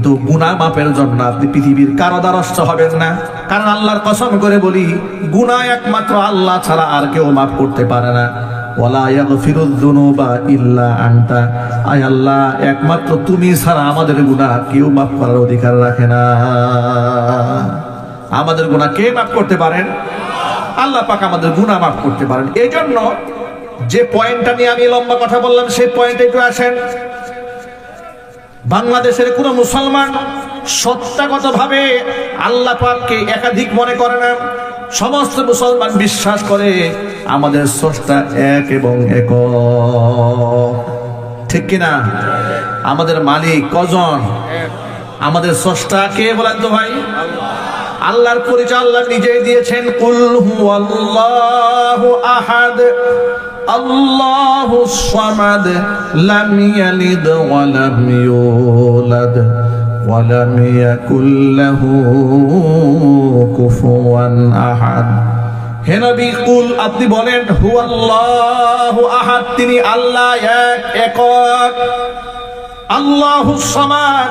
কিন্তু গুনাহ মাপের জন্য আপনি পৃথিবীর কারো দ্বারস্থ হবেন না। কারণ আল্লাহর কসম করে বলি, গুনাহ একমাত্র আল্লাহ ছাড়া আর কেউ মাফ করতে পারে না। ওয়ালা ইয়াগফিরুয যুনুবা ইল্লা আনতা, আয় আল্লাহ একমাত্র তুমি ছাড়া আমাদের গুনাহ কেউ মাফ করার অধিকার রাখে না। আমাদের গুনাহ কে মাফ করতে পারেন? আল্লাহ পাক আমাদের গুনাহ মাফ করতে পারেন। এই জন্য যে পয়েন্টটা নিয়ে আমি লম্বা কথা বললাম, সেই পয়েন্টে একটু আসেন। বাংলাদেশের কোন মুসলমান সত্তাগতভাবে আল্লাহ পাককে একাধিক মনে করে না। সমস্ত মুসলমান বিশ্বাস করে আমাদের স্রষ্টা এক এবং একক, ঠিক কিনা? আমাদের মালিক কজন? আমাদের স্রষ্টা কে বলেন তো ভাই? আল্লাহর পরিচয় আল্লাহ নিজেই দিয়েছেন, কুল হুয়াল্লাহু আহাদ আল্লাহুস সামাদ লাম ইয়ালিদ ওয়া লাম ইউলাদ ওয়া লাম ইয়াকুল লাহু কুফুয়ান আহাদ। হে নবী, কুল আপনি বলেন, হুয়াল্লাহু আহাদ, তিনি আল্লাহ এক একক। আল্লাহুস সামাদ,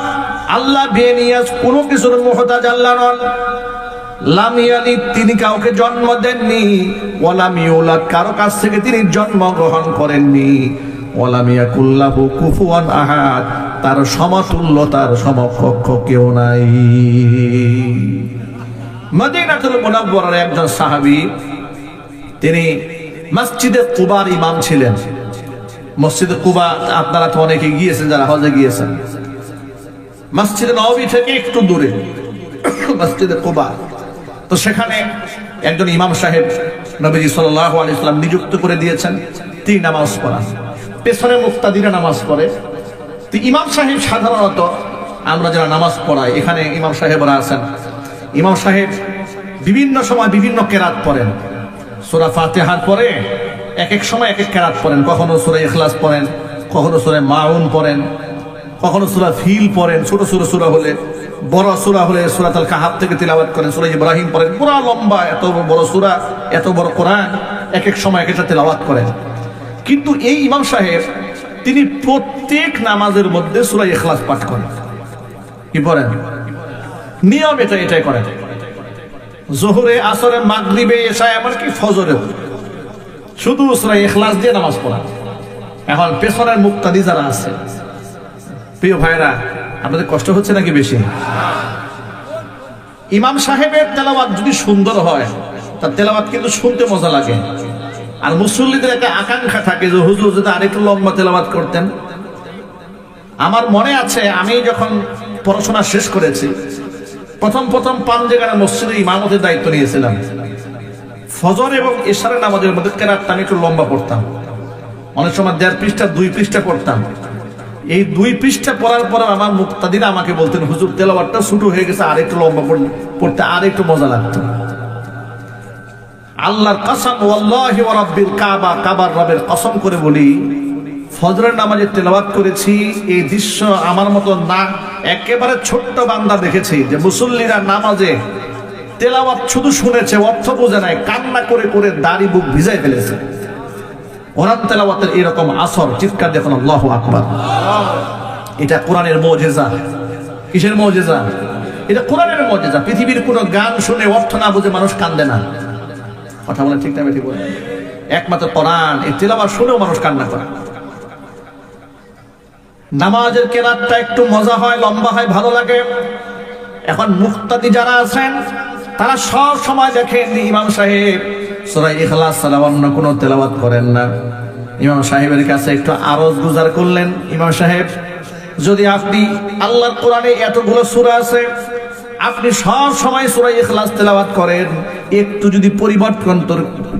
আল্লাহ বেনিয়াজ, কোনো কিছুর মুহতাজ আল্লাহ নন। লাম ইয়ালিদ, তিনি কাউকে জন্ম দেননি। ওয়া লাম ইউলাদ, কারো কাছ থেকে তিনি জন্ম গ্রহণ করেননি। ওয়া লাম ইয়াকুল লাহু কুফুয়ান আহাদ, তার সমতুল্য, তার সমকক্ষ কেউ নাই। মদিনাতুল মুনাওয়ারার একজন সাহাবী, তিনি মসজিদে কুবার ইমাম ছিলেন। মসজিদে কুবা আপনারা তো অনেকে গিয়েছেন, যারা হজে গিয়েছেন। মসজিদে নববী থেকে একটু দূরে মসজিদে কুবা। তো সেখানে একজন ইমাম সাহেব নবীজি সাল্লাল্লাহু আলাইহি ওয়াসাল্লাম নিযুক্ত করে দিয়েছেন, তিনি নামাজ পড়ান। পেছনে মুক্তাদিরা নামাজ পড়ে। তো ইমাম সাহেব সাধারণত আমরা যারা নামাজ পড়াই, এখানে ইমাম সাহেবরা আছেন, ইমাম সাহেব বিভিন্ন সময় বিভিন্ন কেরাত পড়েন। সূরা ফাতিহার পরে এক এক সময় এক এক কেরাত পড়েন। কখনো সূরা ইখলাস পড়েন, কখনো সূরা মাউন পড়েন, কখনো সূরা ফিল পড়েন। ছোট ছোট সূরা হলে, বড় সূরা হলে সূরাতুল কাহাফ থেকে তিলাওয়াত করেন, সূরা ইব্রাহিম পড়েন। পুরো লম্বা এত বড় সূরা, এত বড় কোরআন এক এক সময় এক একটা তিলাওয়াত করেন। কিন্তু এই ইমাম সাহেব, তিনি প্রত্যেক নামাজের মধ্যে সূরা ইখলাস পাঠ করেন। কি পড়েন? নিয়ম এটাই করেন। যোহরে, আসরে, মাগরিবে, এশায়, এমনকি ফজরেও শুধু সূরা ইখলাস দিয়ে নামাজ পড়া। এখন পেছনের মুক্তাদি যারা আছে, প্রিয় ভাইরা, আপনাদের কষ্ট হচ্ছে নাকি বেশি? ইমাম সাহেবের তেলাওয়াত যদি সুন্দর হয়, তার তেলাওয়াত কিন্তু শুনতে মজা লাগে। আর মুসল্লিদের একটা আকাঙ্ক্ষা থাকে যে হুজুর যদি আরেকটু লম্বা তেলাওয়াত করতেন। আমার মনে আছে, আমি যখন পড়াশোনা শেষ করেছি, প্রথম পাঞ্জেগানা মসজিদে ইমামতের দায়িত্ব নিয়েছিলাম। ফজর এবং এশারের নামাজের মধ্যে কেরাতটা আমি একটু লম্বা পড়তাম। অনেক সময় 1.5 পৃষ্ঠা 2 পৃষ্ঠা পড়তাম। এই 2 পৃষ্ঠা পড়ার পরে আমার মুক্তাদিরা আমাকে বলতেন, হুজুর তেলাওয়াতটা ছোট হয়ে গেছে, আর একটু লম্বা পড়তে আর একটু মজা লাগতো। আল্লাহর কসম, ওয়াল্লাহি ওয়া রাব্বিল কাবা, কাবার রবের কসম করে বলি, ফজরের নামাজে তেলাওয়াত করেছি, এই দৃশ্য আমার মতো না একেবারে ছোট্ট বান্দা দেখেছি, যে মুসল্লিরা নামাজে তেলাওয়াত শুধু শুনেছে, অর্থ বোঝে নাই, কান্না করে করে দাড়ি বুক ভিজাই ফেলেছে। কোরআন তেলাওয়াতের এরকম আসর, চিৎকার দেখুন আল্লাহু আকবার। এটা কোরআনের মুজিজা। কিসের মুজিজা? এটা কোরআনের মুজিজা। পৃথিবীর কোনো গান শুনে অর্থ না বুঝে মানুষ কান্দে না। কথা বলে ঠিক না বেঠিক বলে? একমাত্র কোরআন, এই তেলাওয়াত শুনেও মানুষ কান্না করে। নামাজের কেরাতটা একটু মজা হয়, লম্বা হয়, ভালো লাগে। এখন মুক্তাদি যারা আছেন, তারা সব সময় দেখেন ইমাম সাহেব সূরা ইখলাস ছাড়া অন্য কোনো তেলাওয়াত করেন না। ইমাম সাহেবের কাছে একটু আরজ গুজার করলেন, ইমাম সাহেব, যদি আপনি আল্লাহর কোরআনে এতগুলো সূরা আছে, আপনি সব সময় সূরা ইখলাস তেলাওয়াত করেন, একটু যদি পরিবর্তন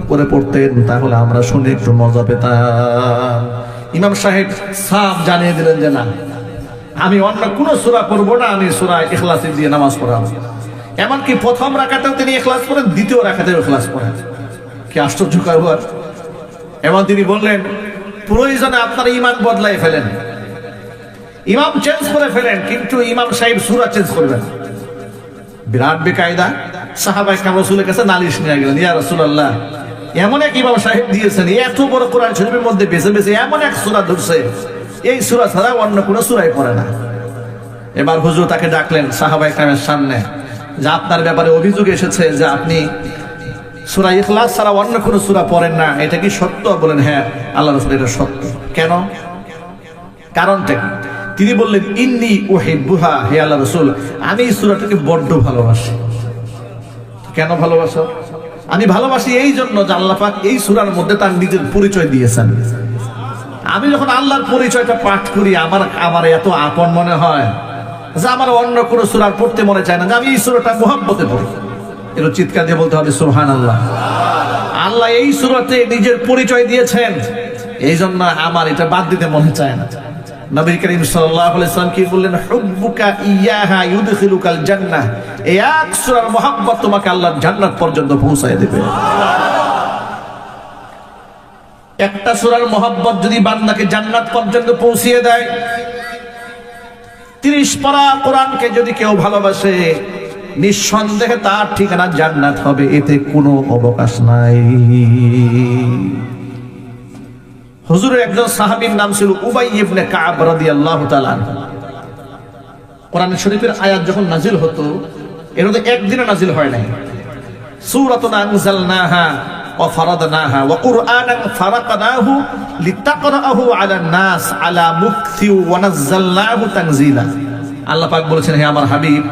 করে পড়তেন, তাহলে আমরা শুনে একটু মজা পেতাম। ইমাম সাহেব সাফ জানিয়ে দিলেন যে না, আমি অন্য কোনো সূরা পড়বো না, আমি সূরা ইখলাস দিয়ে নামাজ পড়াবো। এমনকি প্রথম রাকাতেও তিনি ইখলাস পড়েন, দ্বিতীয় রাকাতেও ইখলাস পড়েন। কি আশ্চর্যকর ব্যাপার! এবং তিনি বললেন, প্রয়োজনে আপনার ইমান বদলাই ফেলেন, ইমাম চেঞ্জ করে ফেলেন, কিন্তু ইমাম সাহেব সূরা চেঞ্জ করবেন। বিরাট বেকায়দা। সাহাবায়ে কেরাম রাসূলের কাছে নালিশ নিয়ে গেলেন, ইয়া রাসূলুল্লাহ, এমন এক ইমাম সাহেব দিয়েছেন, এত বড় কোরআন শরীফের মধ্যে বেছে বেছে এমন এক সূরা ধরছে, এই সূরা ছাড়া অন্য কোনো সূরাই পড়ে না। এবার হুজুর তাকে ডাকলেন সাহাবায়ে কেরামের সামনে, যে আপনার ব্যাপারে অভিযোগ এসেছে যে আপনি সূরা ইখলাস ছাড়া অন্য কোনো সূরা পড়েন না, এটা কি সত্য? বলেন হ্যাঁ আল্লাহ রাসূল, এটা সত্য। কেন? কারণটা কি? তিনি বললেন ইন্নী উহিব্বুহা, হে আল্লাহ রাসূল, আমি এই সূরাটাকে বড্ড ভালোবাসি। কেন ভালোবাসো? আমি ভালোবাসি এই জন্য যে আল্লাহ পাক এই সূরার মধ্যে তার নিজের পরিচয় দিয়েছেন। আমি যখন আল্লাহর পরিচয়টা পাঠ করি আমার এত আপন মনে হয় যে আমার অন্য কোনো সূরা পড়তে মনে চায় না, যে আমি এই সূরাটা মুহাব্বতে পড়ি। এটা চিৎকার দিয়ে বলতে হবে সুবহানাল্লাহ। আল্লাহ এই সূরাতে নিজের পরিচয় দিয়েছেন, এই জন্য আমার এটা বাদ দিতে মনে চায় না। নবী করিম সাল্লাল্লাহু আলাইহি ওয়াসাল্লাম কি বললেন? হুব্বুকা ইয়াহা ইউদখিলুকাল জান্নাহ, এই এক সূরার মুহাব্বত তোমাকে আল্লাহর জান্নাত পর্যন্ত পৌঁছায় দেবে। একটা সূরার মুহাব্বত যদি বান্দাকে জান্নাত পর্যন্ত পৌঁছিয়ে দেয়, 30 পারা কোরআনকে যদি কেউ ভালোবাসে, নিঃসন্দেহে তার ঠিকানা জান্নাত হবে, এতে কোনো অবকাশ নাই। হুজুরের একজন সাহাবীর নাম ছিল উবাই ইবনে কাব রাদিয়াল্লাহু তাআলা আনহু। কোরআন শরীফের আয়াত যখন নাজিল হতো, এর মধ্যে একদিনে নাজিল হয় নাই। সূরাতুন আনজালনাহা ওয়া ফারাদনাহা ওয়া কুরআনান ফারাকনাহু লিতাকরাহু আলান নাস আলা মুকথি ওয়া নাযালনাহু তানজিলা। আল্লাহ পাক বলেছেন, হে আমার হাবিব,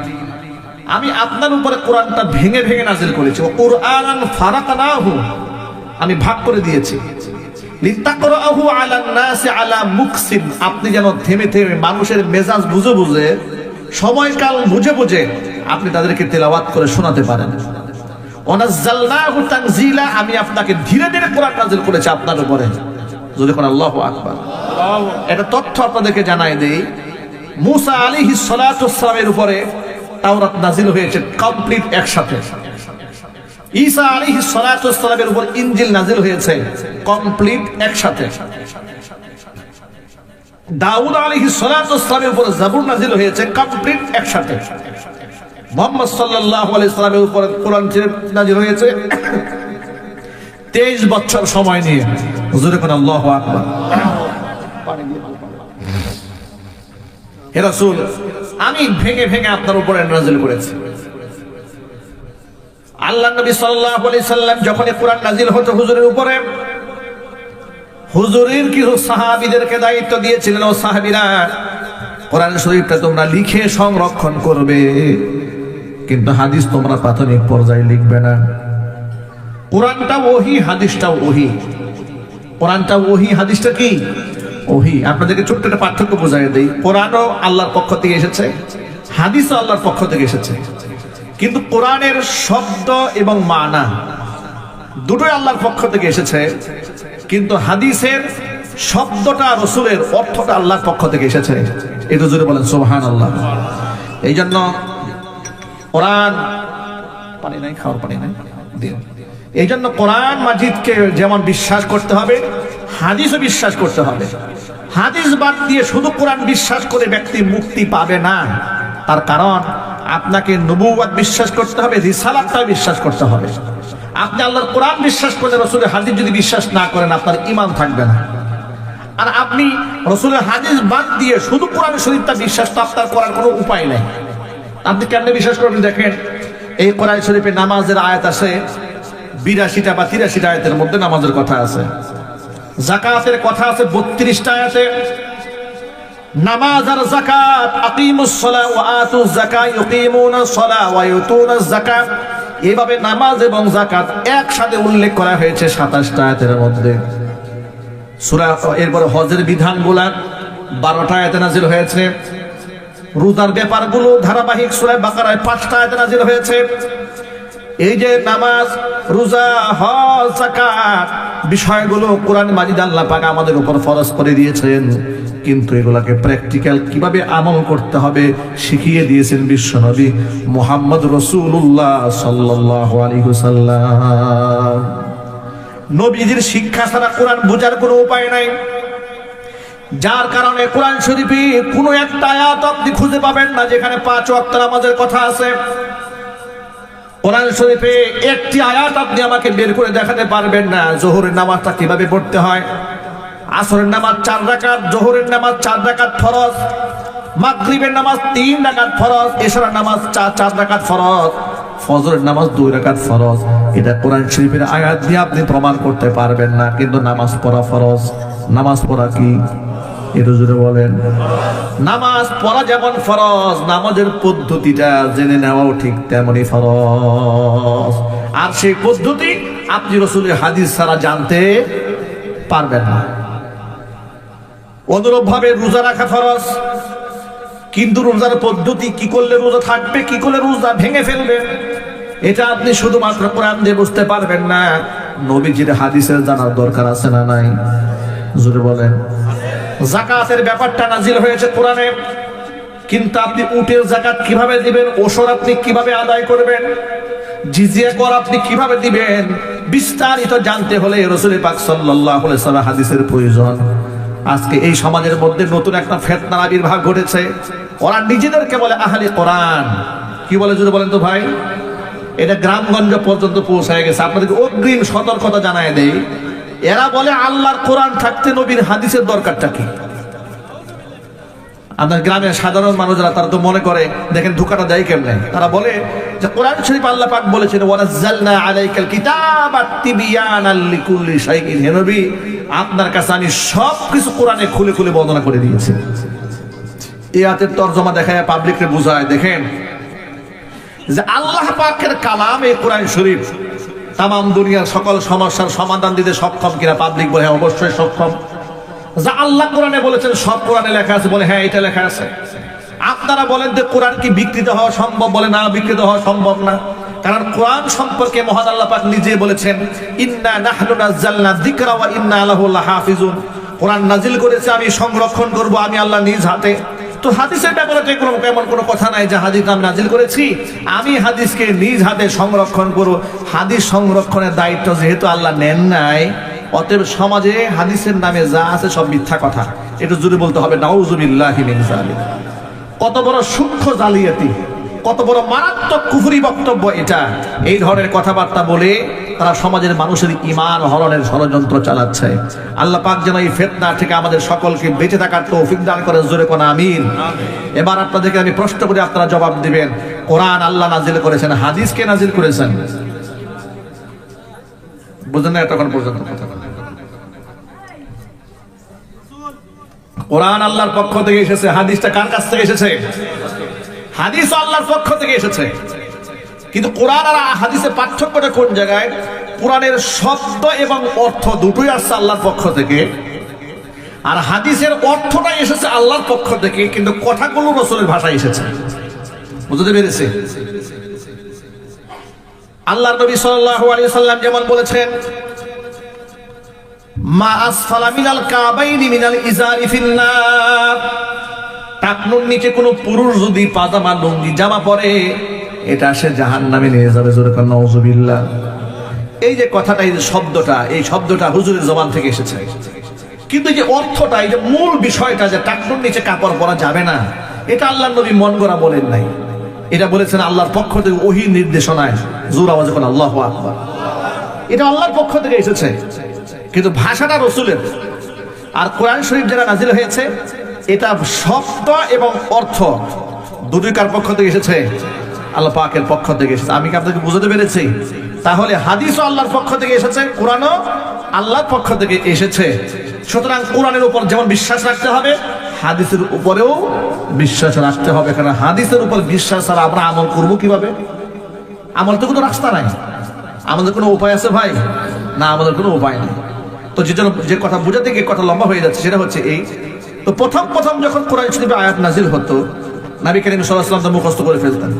আমি আপনার উপরে কোরআনটা ভেঙে ভেঙে নাজিল করেছি। ওয়া কুরআনান ফারাকনাহু, আমি ভাগ করে দিয়েছি। লিতাকরাহু আলান নাস আলা মুকসিন, আপনি যেন থেমে থেমে মানুষের মেজাজ বুঝে বুঝে, সময়কাল বুঝে বুঝে আপনি তাদেরকে তেলাওয়াত করে শোনাতে পারেন। ওয়ানাযালনাহু তানজিলা, আমি আপনাকে ধীরে ধীরে কোরআন নাযিল করেছি আপনার উপরে। যদি কোন আল্লাহু আকবার। এটা তথ্য আপনাদেরকে জানাই দেই, মুসা আলাইহিস সালাতু ওয়াস সালামের উপরে তাওরাত নাযিল হয়েছে কমপ্লিট একসাথে। ঈসা আলাইহিস সালাতু ওয়াস সালামের উপর ইনজিল নাযিল হয়েছে কমপ্লিট একসাথে। দাউদ আলাইহিস সালাতু ওয়াস সালামের উপর জাবুর নাযিল হয়েছে কমপ্লিট একসাথে। মুহাম্মদ সাল্লাল্লাহু আলাইহি সাল্লামের উপর কোরআন শরীফ নাযিল হয়েছে 23 বছর সময় নিয়ে। হুজুরে কোন আল্লাহু আকবার। হে রাসূল, আমি ভেঙে ভেঙে আপনার উপরে নাযিল করেছি। আল্লাহ নবী সাল্লাল্লাহু আলাইহি সাল্লাম যখন কোরআন নাযিল হতো হুজুরের উপরে, হুজুরের কিছু সাহাবীদেরকে দায়িত্ব দিয়েছিলেন, ও সাহাবীরা, কোরআন শরীফটা তোমরা লিখে সংরক্ষণ করবে, কিন্তু হাদিস তোমরা প্রাথমিক পর্যায়ে লিখবে না। কোরআনটা ওহী, হাদিসটাও ওহী। কোরআনটা ওহী, হাদিসটা কি? ওহী। আপনাদেরকে ছোট্ট একটা পার্থক্য বোঝাই দেই। কোরআনও আল্লাহর পক্ষ থেকে এসেছে, হাদিসও আল্লাহর পক্ষ থেকে এসেছে, কিন্তু কোরআনের শব্দ এবং মানা দুটোই আল্লাহর পক্ষ থেকে এসেছে, কিন্তু হাদিসের শব্দটা রাসূলের, অর্থটা আল্লাহর পক্ষ থেকে এসেছে। এটা জোরে বলেন সুবহানাল্লাহ। এই জন্য কোরআন, পানি নাই, খাওয়ার পানি নাই, এই জন্য কোরআন মাজিদকে যেমন বিশ্বাস করতে হবে, হাদিসও বিশ্বাস করতে হবে। হাদিস বাদ দিয়ে শুধু কোরআন বিশ্বাস করে ব্যক্তি মুক্তি পাবে না। তার কারণ আপনাকে নবুয়ত বিশ্বাস করতে হবে, রিসালাতটা বিশ্বাস করতে হবে। আপনি আল্লাহর কোরআন বিশ্বাস করলে রাসূলের হাদিস যদি বিশ্বাস না করেন, আপনার ঈমান থাকবে না। আর আপনি রাসূলের হাদিস বাদ দিয়ে শুধু কোরআন শরীফটা বিশ্বাস, তো আপনার করার কোনো উপায় নেই। আপনি কেমনে বিশ্বাস করবেন? দেখেন, এই কোরআন শরীফে নামাজের আয়াত আছে 82টা বা 83টা আয়াতের মধ্যে নামাজের কথা আছে। যাকাতের কথা আছে 32টা আয়াতে। নামাজ আর যাকাত, আকিমুস সালাহ ওয়া আতুজ যাকাত, ইউকিমুনাস সালাহ ওয়া ইউতুনাজ যাকাত, এইভাবে নামাজ এবং যাকাত একসাথে উল্লেখ করা হয়েছে 27টা আয়াতের মধ্যে। সূরা, এরপরে হজের বিধানগুলো 12টা আয়াতে নাযিল হয়েছে। রোজার ব্যাপারগুলো ধারাবাহিক সূরা বাকারায় 5টা আয়াতে নাযিল হয়েছে। এই যে নামাজ, রোজা, হজ, যাকাত বিষয়গুলো কোরআন মাজিদ আল্লাহ পাক আমাদের উপর ফরজ করে দিয়েছেন, কিন্তু এগুলাকে প্র্যাকটিক্যাল কিভাবে আমল করতে হবে শিখিয়ে দিয়েছেন বিশ্বনবী মুহাম্মদ রাসূলুল্লাহ সাল্লাল্লাহু আলাইহি ওয়াসাল্লাম। নবীজির শিক্ষা ছাড়া কোরআন বোঝার কোনো উপায় নাই। যার কারণে কোরআন শরীফে কোনো একটা আয়াত আপনি খুঁজে পাবেন না যেখানে 5 ওয়াক্ত নামাজের কথা আছে। কোরআন শরীফে একটি আয়াত আপনি আমাকে বের করে দেখাতে পারবেন না যোহরের নামাজটা কিভাবে পড়তে হয়। আসরের নামাজ 4 রাকাত, যোহরের নামাজ 4 রাকাত ফরজ, মাগরিবের নামাজ 3 রাকাত ফরজ, এশারের নামাজ 4 রাকাত ফরজ, ফজরের নামাজ 2 রাকাত ফরজ। এটা কোরআন শরীফের আয়াত দিয়ে আপনি প্রমাণ করতে পারবেন না, কিন্তু নামাজ পড়া ফরজ। নামাজ পড়া কি? একটু জোরে বলেন। নামাজ পড়া যেমন ফরজ, নামাজের পদ্ধতিটা জেনে নেওয়াও ঠিক তেমনি ফরজ। আর সেই পদ্ধতি আপনি রাসূলের হাদিস ছাড়া জানতে পারবেন না। অনুরূপ ভাবে রোজা রাখা ফরজ, কিন্তু রোজার পদ্ধতি কি করলে রোজা থাকবে, কি করলে রোজা ভেঙে ফেলবে, এটা আপনি শুধুমাত্র কোরআন দিয়ে বুঝতে পারবেন না, নবীজির হাদিসের জানার দরকার আছে না নাই? জোরে বলেন। যাকাতের ব্যাপারটা নাজিল হয়েছে কোরআনে, কিন্তু আপনি উটের যাকাত কিভাবে দিবেন, ওশর আপনি কিভাবে আদায় করবেন, জিজিয়া কর আপনি কিভাবে দিবেন, বিস্তারিত জানতে হলে রাসূল পাক সাল্লাল্লাহু আলাইহি ওয়াসাল্লাম হাদিসের প্রয়োজন। আজকে এই সমাজের মধ্যে নতুন একটা ফিতনার আবির্ভাব ঘটেছে। ওরা নিজেদেরকে বলে আহলে কোরআন। কি বলে যদি বলেন তো ভাই? এটা গ্রামগঞ্জ পর্যন্ত পৌঁছায় গেছে। আপনাদেরকে অগ্রিম সতর্কতা জানায় দেই, এরা বলে আল্লাহর কোরআন থাকতে নবীর হাদিসের দরকারটা কি? আপনার গ্রামের সাধারণ মানুষরা তারা তো মনে করে, দেখেন ধোঁকাটা দেয় কেমনে, তারা বলে যে কোরআন শরীফ আল্লাহ পাক বলেছেন ওয়ানাজ্জালনা আলাইকাল কিতাবা তিবিয়ানাল লিকুল্লি শাইইন, হে নবী আপনার কাছে আমি সবকিছু কোরআনে খুলে খুলে বর্ণনা করে দিয়েছি। এই আয়াতের তরজমা দেখায় পাবলিককে বুঝায়, দেখেন যে আল্লাহ পাকের কালাম এই কোরআন শরীফ তামাম দুনিয়ার সকল সমস্যার সমাধান দিতে সক্ষম কিনা? পাবলিক বলে হ্যাঁ অবশ্যই সক্ষম। যা আল্লাহ কোরআনে বলেছেন সব কোরআনে লেখা আছে, বলে হ্যাঁ এটা লেখা আছে। আপনারা বলেন যে কোরআন কি বিকৃত হওয়া সম্ভব? বলে না, বিকৃত হওয়া সম্ভব না, কারণ কোরআন সম্পর্কে মহান আল্লাহ পাক নিজে বলেছেন ইন্না নাহনু নাযালনা যিকরা ওয়া ইন্না লাহু লাহাফিজুন। কোরআন নাজিল করেছে আমি, সংরক্ষণ করব আমি আল্লাহ নিজ হাতে। তো হাদিসের ব্যাপারে তো এমন কোনো কথা নাই যে হাদিস আমি নাজিল করেছি, আমি হাদিসকে নিজ হাতে সংরক্ষণ করব। হাদিস সংরক্ষণের দায়িত্ব যেহেতু আল্লাহ নেন নাই, অতএব সমাজে হাদিসের নামে যা আছে সব মিথ্যা কথা। একটু জোরে বলতে হবে নাউযুবিল্লাহি মিন যালিক। কত বড় সূক্ষ্ম জালিয়াতি, কত বড় মারাত্মক কুফরি বক্তব্য এটা। এই ধরনের কথাবার্তা বলে তারা সমাজের মানুষের ঈমান হরণের ষড়যন্ত্র চালাচ্ছে। আল্লাহ পাক যেন এই ফিতনা থেকে আমাদের সকলকে বেঁচে থাকার তৌফিক দান করেন, জোরে কোন আমিন। এবার আপনাদেরকে আমি প্রশ্ন করি, আপনারা জবাব দিবেন। কোরআন আল্লাহ নাজিল করেছেন, হাদিস কে নাজিল করেছেন? বুঝলেন না এতক্ষণ পর্যন্ত কথা? কোরআন আল্লাহর পক্ষ থেকে এসেছে, হাদিসটা কার কাছ থেকে এসেছে? হাদিস আল্লাহর পক্ষ থেকে এসেছে। কিন্তু কোরআন আর হাদিসের পার্থক্যটা কোন জায়গায়? কোরআনের শব্দ এবং অর্থ দুটোই আসছে আল্লাহর পক্ষ থেকে, আর হাদিসের অর্থটাই এসেছে আল্লাহর পক্ষ থেকে, কিন্তু কথাগুলো রাসূলের ভাষায় এসেছে। বুঝতে পেরেছে? আল্লাহর নবী সাল্লাল্লাহু আলাইহি সাল্লাম যেমন বলেছেন মা আসফালা মিনাল কাবাইনি মিনাল ইজারি ফিন্নার, টাকনুর নিচে কোনো পুরুষ যদি পাজামা লুঙ্গি জামা পরে এটা সে জাহান্নামে নিয়ে যাবে, জোরে বলেন নাউযুবিল্লাহ। এই যে কথাটা, এই যে শব্দটা, এই শব্দটা হুজুরের জবান থেকে এসেছে, কিন্তু এই যে অর্থটা, এই যে মূল বিষয়টা যে টাকনুর নিচে কাপড় পরা যাবে না, এটা আল্লাহর নবী মন গড়া বলেন নাই। এটা বলেছেন আল্লাহর পক্ষ থেকে ওহী নির্দেশনায়, জোরে আওয়াজে বলেন আল্লাহু আকবার। এটা আল্লাহর পক্ষ থেকে এসেছে, কিন্তু ভাষাটা রাসূলের। আর কোরআন শরীফ যারা নাজিল হয়েছে, এটা শব্দ এবং অর্থ দুটোই কার পক্ষ থেকে এসেছে? আল্লাহ পাকের পক্ষ থেকে এসেছে। আমি কি আপনাকে বুঝাতে পেরেছি? তাহলে হাদিসও আল্লাহর পক্ষ থেকে এসেছে, কোরআনও আল্লাহর পক্ষ থেকে এসেছে। সুতরাং কোরআনের উপর যেমন বিশ্বাস রাখতে হবে, হাদিসের উপরেও বিশ্বাস রাখতে হবে। কারণ হাদিসের উপর বিশ্বাস ছাড়া আমরা আমল করবো কিভাবে? আমল তো কোনো রাস্তা নাই, আমাদের কোনো উপায় আছে ভাই? না, আমাদের কোনো উপায় নেই। তো যে কথা বুঝাতে গিয়ে কথা লম্বা হয়ে যাচ্ছে, সেটা হচ্ছে এই, তো প্রথম যখন কোরআন শরীফে আয়াত নাজিল হতো, নবী করিম সাল্লাল্লাহু আলাইহি ওয়াসাল্লাম মুখস্থ করে ফেলতেন।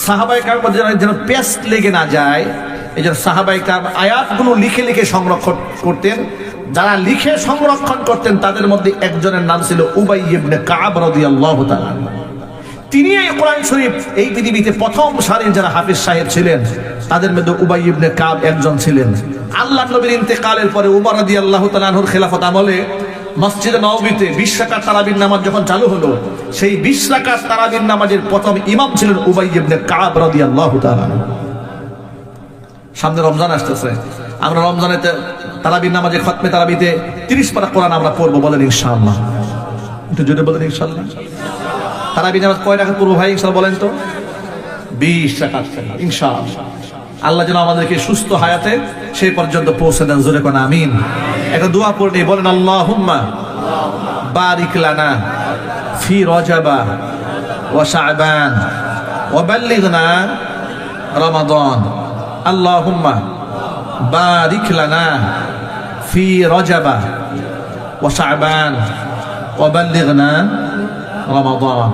সাহাবায়ে কেরাম যেন পেস্ট লেগে না যায়, এই জন্য সাহাবায়ে কেরাম আয়াতগুলো লিখে লিখে সংরক্ষণ করতেন। যারা লিখে সংরক্ষণ করতেন তাদের মধ্যে একজনের নাম ছিল উবাই ইবনে কাব রাদিয়াল্লাহু তাআলা। তিনি এই কোরআন শরীফ এই পৃথিবীতে প্রথম সারির যারা হাফিজ সাহেব ছিলেন, তাদের মধ্যে উবাই ইবনে কাব একজন ছিলেন। আল্লাহর নবীর ইন্তেকালের পরে উমর রাদিয়াল্লাহু তাআলা আনহুর খেলাফত আমলে মসজিদে নববীতে 20 রাকাত তারাবির নামাজ যখন চালু হলো, সেই 20 রাকাত তারাবির নামাজের প্রথম ইমাম ছিলেন উবাই ইবনে কাব রাদিয়াল্লাহু তাআলা। সামনে রমজান আসতেছে, আমরা রমজানেতে তারাবির নামাজে খতমে তারাবিতে 30 পারা কোরআন আমরা পড়বো, বলেন ইনশাআল্লাহ। একটু জোরে বলেন ইনশাআল্লাহ। তারাবি নামাজ কয় রাকাত পড়বো ভাই ইনশাআল্লাহ বলেন তো? 20 রাকাত ইনশাআল্লাহ। আল্লাহ যেন আমাদেরকে সুস্থ হায়াতে সেই পর্যন্ত পৌঁছে দেন, জোরে কোন আমিন। একটা দোয়া পড়ে বলেন, আল্লাহুম্মা বারিক লানা ফি রজাবা ওয়া শাবান ওয়া বাল্লিগনা রমাদান। আল্লাহুম্মা বারিক লানা ফি রজাবা ওয়া শাবান ওয়া বাল্লিগনা রমাদান।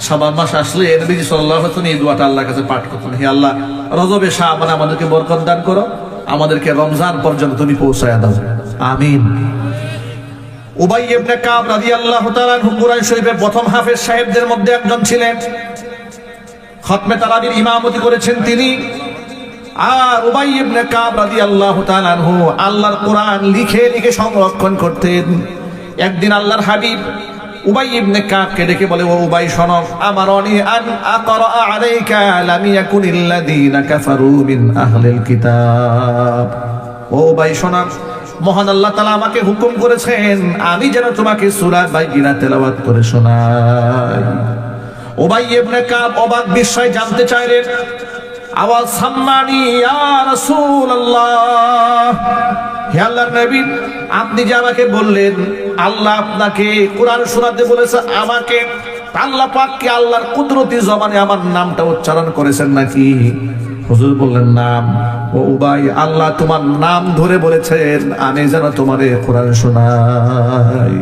শাবান মাস আসলে নবীজি সাল্লাল্লাহু আলাইহি ওয়াসাল্লাম এই দোয়াটা আল্লাহর কাছে পাঠ করতেন, হে আল্লাহ রজবে শাবানে আমাদেরকে বরকত দান করো, আমাদেরকে রমজান পর্যন্ত তুমি পৌঁছায়া দাও, আমিন। উবাই ইবনে কাব রাদিয়াল্লাহু তাআলা আনহু কুরআন শরীফের প্রথম হাফেজ সাহেবদের মধ্যে একজন ছিলেন। খতমে তারাবির ইমামতি করেছেন তিনি। আর উবাই ইবনে কাব রাদিয়াল্লাহু তাআলা আনহু আল্লাহর কোরআন লিখে লিখে সংরক্ষণ করতেন। একদিন আল্লাহর হাবিব উবাই ইবনে কাবকে ডেকে বলে, ও উবাই শোনো, আমারনি আন আকরা আলাইকা লাম ইয়াকুনিল্লাযীনা কাফারু মিন আহলিল কিতাব। ও উবাই শোনো, মহান আল্লাহ তাআলা আমাকে হুকুম করেছেন আমি যেন তোমাকে সূরা বাইয়িনা তেলাওয়াত করে শোনাই। উবাই ইবনে কাব অবাক বিস্ময়ে জানতে চাইলেন, আওয়াজ সাম্মানি ইয়া রাসূলুল্লাহ, হে আল্লাহর নবী আপনি যে আমাকে বললেন আল্লাহ আপনাকে কোরআন শোনাতে বলেছে, আমাকে আল্লাহ পাক কি আল্লাহর কুদরতি জবানে আমার নামটা উচ্চারণ করেছেন নাকি? হুজুর বললেন, নাম। ও উবাই, আল্লাহ তোমার নাম ধরে বলেছেন আমি যেন তোমারে কোরআন শোনাই।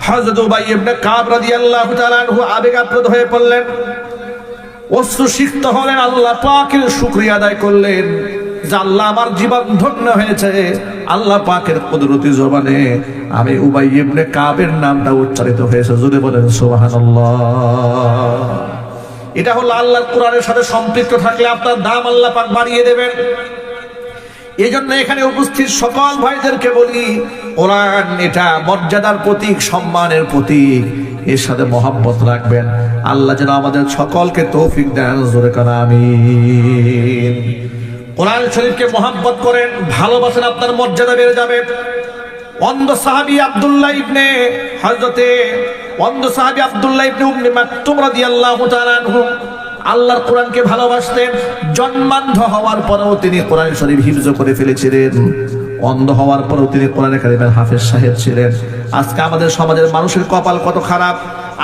হযরত উবাই ইবনে কাব রাদিয়াল্লাহু তাআলা আনহু আবেগাপ্লুত হয়ে পড়লেন, অশ্রুসিক্ত হলেন, আল্লাহ পাকের শুকরিয়া আদায় করলেন যে আল্লাহ আমার জীবন ধন্য হয়েছে, আল্লাহ পাকের কুদরতি জবানে আমি উবাই ইবনে কাবের নামটা উচ্চারিত হয়েছে, জোরে বলেন সুবহানাল্লাহ। এটা হলো আল্লাহর কোরআনের সাথে সম্পৃক্ত থাকলে আপনার দাম আল্লাহ পাক বাড়িয়ে দেবেন। এই জন্য এখানে উপস্থিত সকল ভাইদেরকে বলি, কোরআন এটা মর্যাদার প্রতীক, সম্মানের প্রতীক, এর সাথে মহব্বত রাখবেন। আল্লাহ যেন আমাদের সকলকে তৌফিক দেন, জোরে কানা আমিন। কোরআন শরীফকে মহব্বত করেন, ভালোবাসেন, আপনার মর্যাদা বেড়ে যাবে। অন্ধ সাহাবী আব্দুল্লাহ ইবনে উম্মে মাকতুম রাদিয়াল্লাহু তাআলা আনহু আল্লাহর কোরআনকে ভালোবাসতেন। জন্মান্ধ হওয়ার পরেও তিনি কোরআন শরীফ হিফজ করে ফেলেছিলেন। অন্ধ হওয়ার পরেও তিনি কোরআনে কারিমের হাফেজ সাহেব ছিলেন। আজকে আমাদের সমাজের মানুষের কপাল কত খারাপ,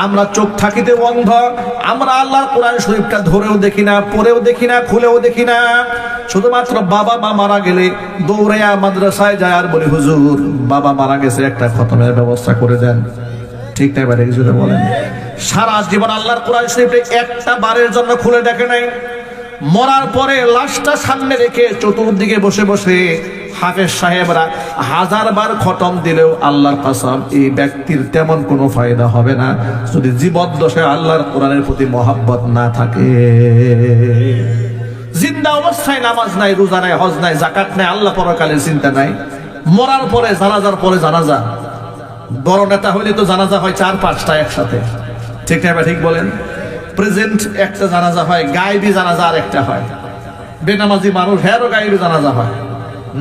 আমরা চোখ থাকিতে অন্ধ, আমরা আল্লাহর কোরআন শরীফটা ধরেও দেখি না, পড়েও দেখি না, খুলেও দেখি না। শুধুমাত্র বাবা মা মারা গেলে দৌড়াইয়া মাদ্রাসায় যায় আর বলি, হুজুর বাবা মারা গেছে, একটা খতমের ব্যবস্থা করে দেন। ঠিক নাই বাইরে কিছু বলেন? সারা জীবন আল্লাহর কোরআন শরীফে একটা বারের জন্য খুলে দেখে নাই। মরার পরে লাশটা সামনে রেখে চতুর্দিকে বসে বসে হাফেজ সাহেবরা 1000 বার খতম দিলেও আল্লাহর কসম এই ব্যক্তির তেমন কোনো ফায়দা হবে না যদি জীবদ্দশায় আল্লাহর কোরআনের প্রতি মহব্বত না থাকে। জিন্দা অবস্থায় নামাজ নাই, রোজা নাই, হজ নাই, যাকাত নাই, আল্লাহ পরকালের চিন্তা নাই। মরার পরে জানাজার পরে জানাজা, বড় নেতা হইলে তো জানাজা হয় 4-5টা একসাথে, ঠিক না? ঠিক বলেন? প্রেজেন্ট একটা জানাজা হয়, গায়েবী জানাজা আর একটা হয়। বেনামাজি মানুষ হেরও গায়েবী জানাজা হয়।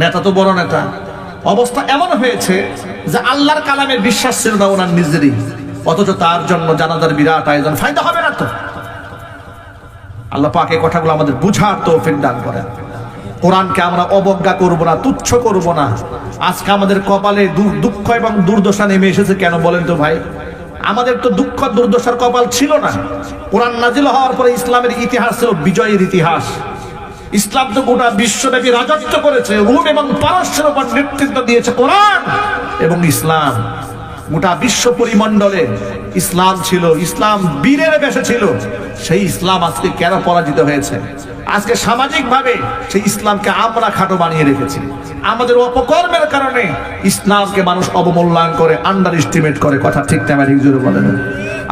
নেতা তো বড় নেতা। অবস্থা এমন হয়েছে যে আল্লাহর কালামের বিশ্বাস ছিল না ওনার নিজেরই, অথচ তার জন্য জানাজার বিরাট আয়োজন। ফায়দা হবে না তো? আল্লাহ পাক এই কথাগুলো আমাদের বুঝার তৌফিক দান করেন। কোরআনকে আমরা অবজ্ঞা করব না, তুচ্ছ করব না। আজকে আমাদের কপালে দুঃখ এবং দুর্দশা নেমে এসেছে কেন বলেন তো ভাই? আমাদের তো দুঃখ দুর্দশার কপাল ছিল না। কোরআন নাজিল হওয়ার পরে ইসলামের ইতিহাস ছিল বিজয়ের ইতিহাস। ইসলাম তো গোটা বিশ্বব্যাপী রাজত্ব করেছে, রোম এবং পারস্যের উপর নেতৃত্ব দিয়েছে কোরআন এবং ইসলাম। গোটা বিশ্ব পরিমণ্ডলে ইসলাম ছিল, ইসলাম বীরের বেশে ছিল। সেই ইসলাম আজকে কেন পরাজিত হয়েছে? আজকে সামাজিক ভাবে সেই ইসলামকে আমরা খাটো বানিয়ে রেখেছি। আমাদের অপকর্মের কারণে ইসলামকে মানুষ অবমূল্যায়ন করে, আন্ডার এস্টিমেট করে। কথা ঠিক না? ঠিক জোরে বলেন।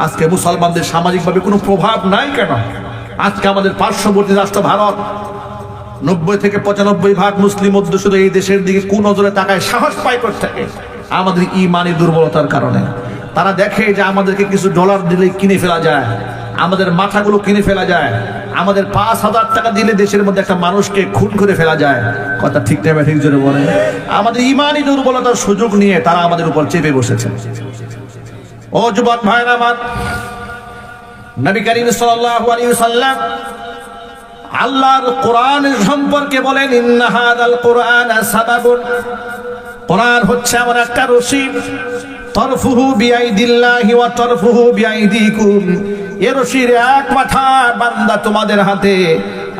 আজকে মুসলমানদের সামাজিক ভাবে কোনো প্রভাব নাই কেন? আজকে আমাদের পার্শ্ববর্তী রাষ্ট্র ভারত 90 থেকে 95% মুসলিম অধ্যুষিত এই দেশের দিকে কোন নজরে তাকায় সাহস পায় থেকে? আমাদের ইমানি দুর্বলতার কারণে। তারা দেখে যে আমাদেরকে কিছু ডলার দিলে কিনে ফেলা যায়, আমাদের মাথাগুলো কিনে ফেলা যায়, আমাদের 5000 টাকা দিলে দেশের মধ্যে একটা মানুষকে খুন করে ফেলা যায়। কথা ঠিক না? ঠিক জোরে বলে। আমাদের ইমানি দুর্বলতার সুযোগ নিয়ে তারা আমাদের উপর চেপে বসেছে। ও যুবক ভাইরা আমার, নবী করিম সাল্লাল্লাহু আলাইহি ওয়াসাল্লাম আল্লাহর কোরআন সম্পর্কে বলেন, ইন্না হাযাল কোরআনা সাবাবুন, কোরআন হচ্ছে এমন একটা রশি, তরফুহু বিআইদিল্লাহি ওয়া তরফুহু বিআইদিকুম, এর রশির এক মাথা বান্দা তোমাদের হাতে,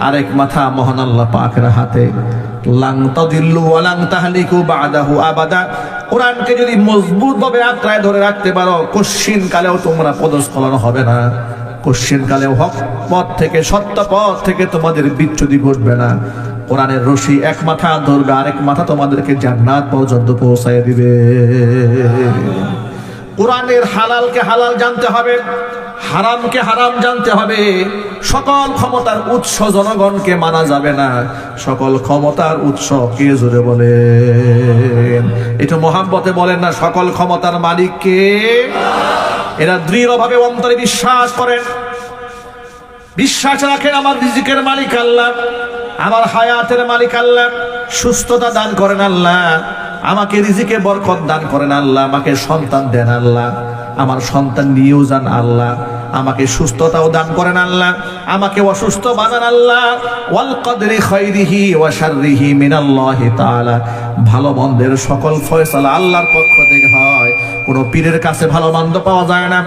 আরেক মাথা মহান আল্লাহ পাকের হাতে। লাং তাদিল্লু ওয়া লাং তাহলিকু বাদাহু আবাদা, কোরআনকে যদি মজবুত ভাবে আঁকড়ায় ধরে রাখতে পারো, কশ্চিন কালেও তোমরা পদস্খলন হবে না, কশ্চিন কালেও হক পথ থেকে, সত্য পথ থেকে তোমাদের বিচ্যুতি ঘটবে না। কোরআনের রশি এক মাথা ধরবে, আরেক মাথা তোমাদেরকে জান্নাত পর্যন্ত পৌঁছায় দিবে। কোরআনের হালালকে হালাল জানতে হবে, হারামকে হারাম জানতে হবে। সকল ক্ষমতার উৎস জনগণকে মানা যাবে না, সকল ক্ষমতার উৎস কে? জোরে বলেন, এটা মহাব্বতে বলেন না, সকল ক্ষমতার মালিক কে? এরা দৃঢ়ভাবে অন্তরে বিশ্বাস করেন, বিশ্বাস রাখেন আমার রিজিকের মালিক আল্লাহ, আমার হায়াতের মালিক আল্লাহ, সুস্থতা দান করেন আল্লাহ, আমাকে রিজিকে বরকত দান করেন আল্লাহ, আমাকে সন্তান দেন আল্লাহ, আমার সন্তান নিয়েও যান আল্লাহ, আমাকে সুস্থতাও দান করেন আল্লাহ, আমাকে অসুস্থ বানান আল্লাহ। ওয়াল কদরি খাইরিহি ওয়া শাররিহি মিনাল্লাহি তাআলা, ভালো মন্দের সকল ফয়সালা আল্লাহর পক্ষ থেকে হয়। কোনো পীরের কাছে ভালো মন্দ পাওয়া যায় না,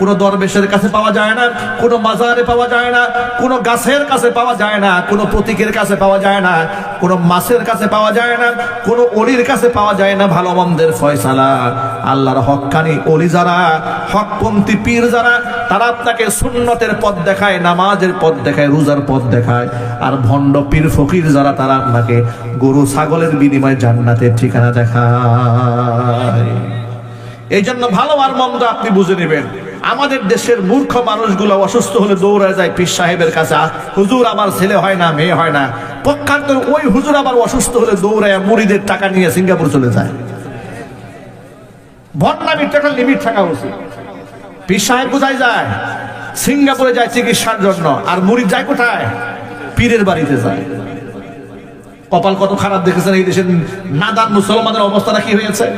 কোনো দরবেশের কাছে পাওয়া যায় না, কোনো মাজারে পাওয়া যায় না, কোনো গাছের কাছে পাওয়া যায় না, কোনো প্রতীকের কাছে পাওয়া যায় না, কোনো মাছের কাছে পাওয়া যায় না, কোনো অলির কাছে পাওয়া যায় না। ভালো মন্দের ফয়সালা আল্লাহর হক্কানি অলি যারা, হকপন্থী পীর যারা, তারা আপনাকে সুন্নতের পথ দেখায়, নামাজের পথ দেখায়, রোজার পথ দেখায়। আর ভণ্ড পীর ফকির যারা, তারা আপনাকে গরু ছাগলের বিনিময়ে জান্নাতের ঠিকানা দেখায়। এই জন্য ভালো আর মন্দ আপনি বুঝে নেবেন। আমাদের দেশের মূর্খ মানুষগুলো অসুস্থ হলে দৌড়ে যায় পীর সাহেবের কাছে, হুজুর আমার ছেলে হয় না, মেয়ে হয় না। পক্ষান্তর ওই হুজুর আবার অসুস্থ হলে দৌড়ায় মুড়িদের টাকা নিয়ে সিঙ্গাপুর চলে যায়। ভণ্ডামির টাকা লিমিট থাকা উচিত। পীর সাহেব কোথায় যায়? সিঙ্গাপুরে যায় চিকিৎসার জন্য। আর মুড়িদ যায় কোথায়? পীরের বাড়িতে যায়। কপাল কত খারাপ দেখেছেন এই দেশের নাদান মুসলমানের অবস্থাটা কি হয়েছে।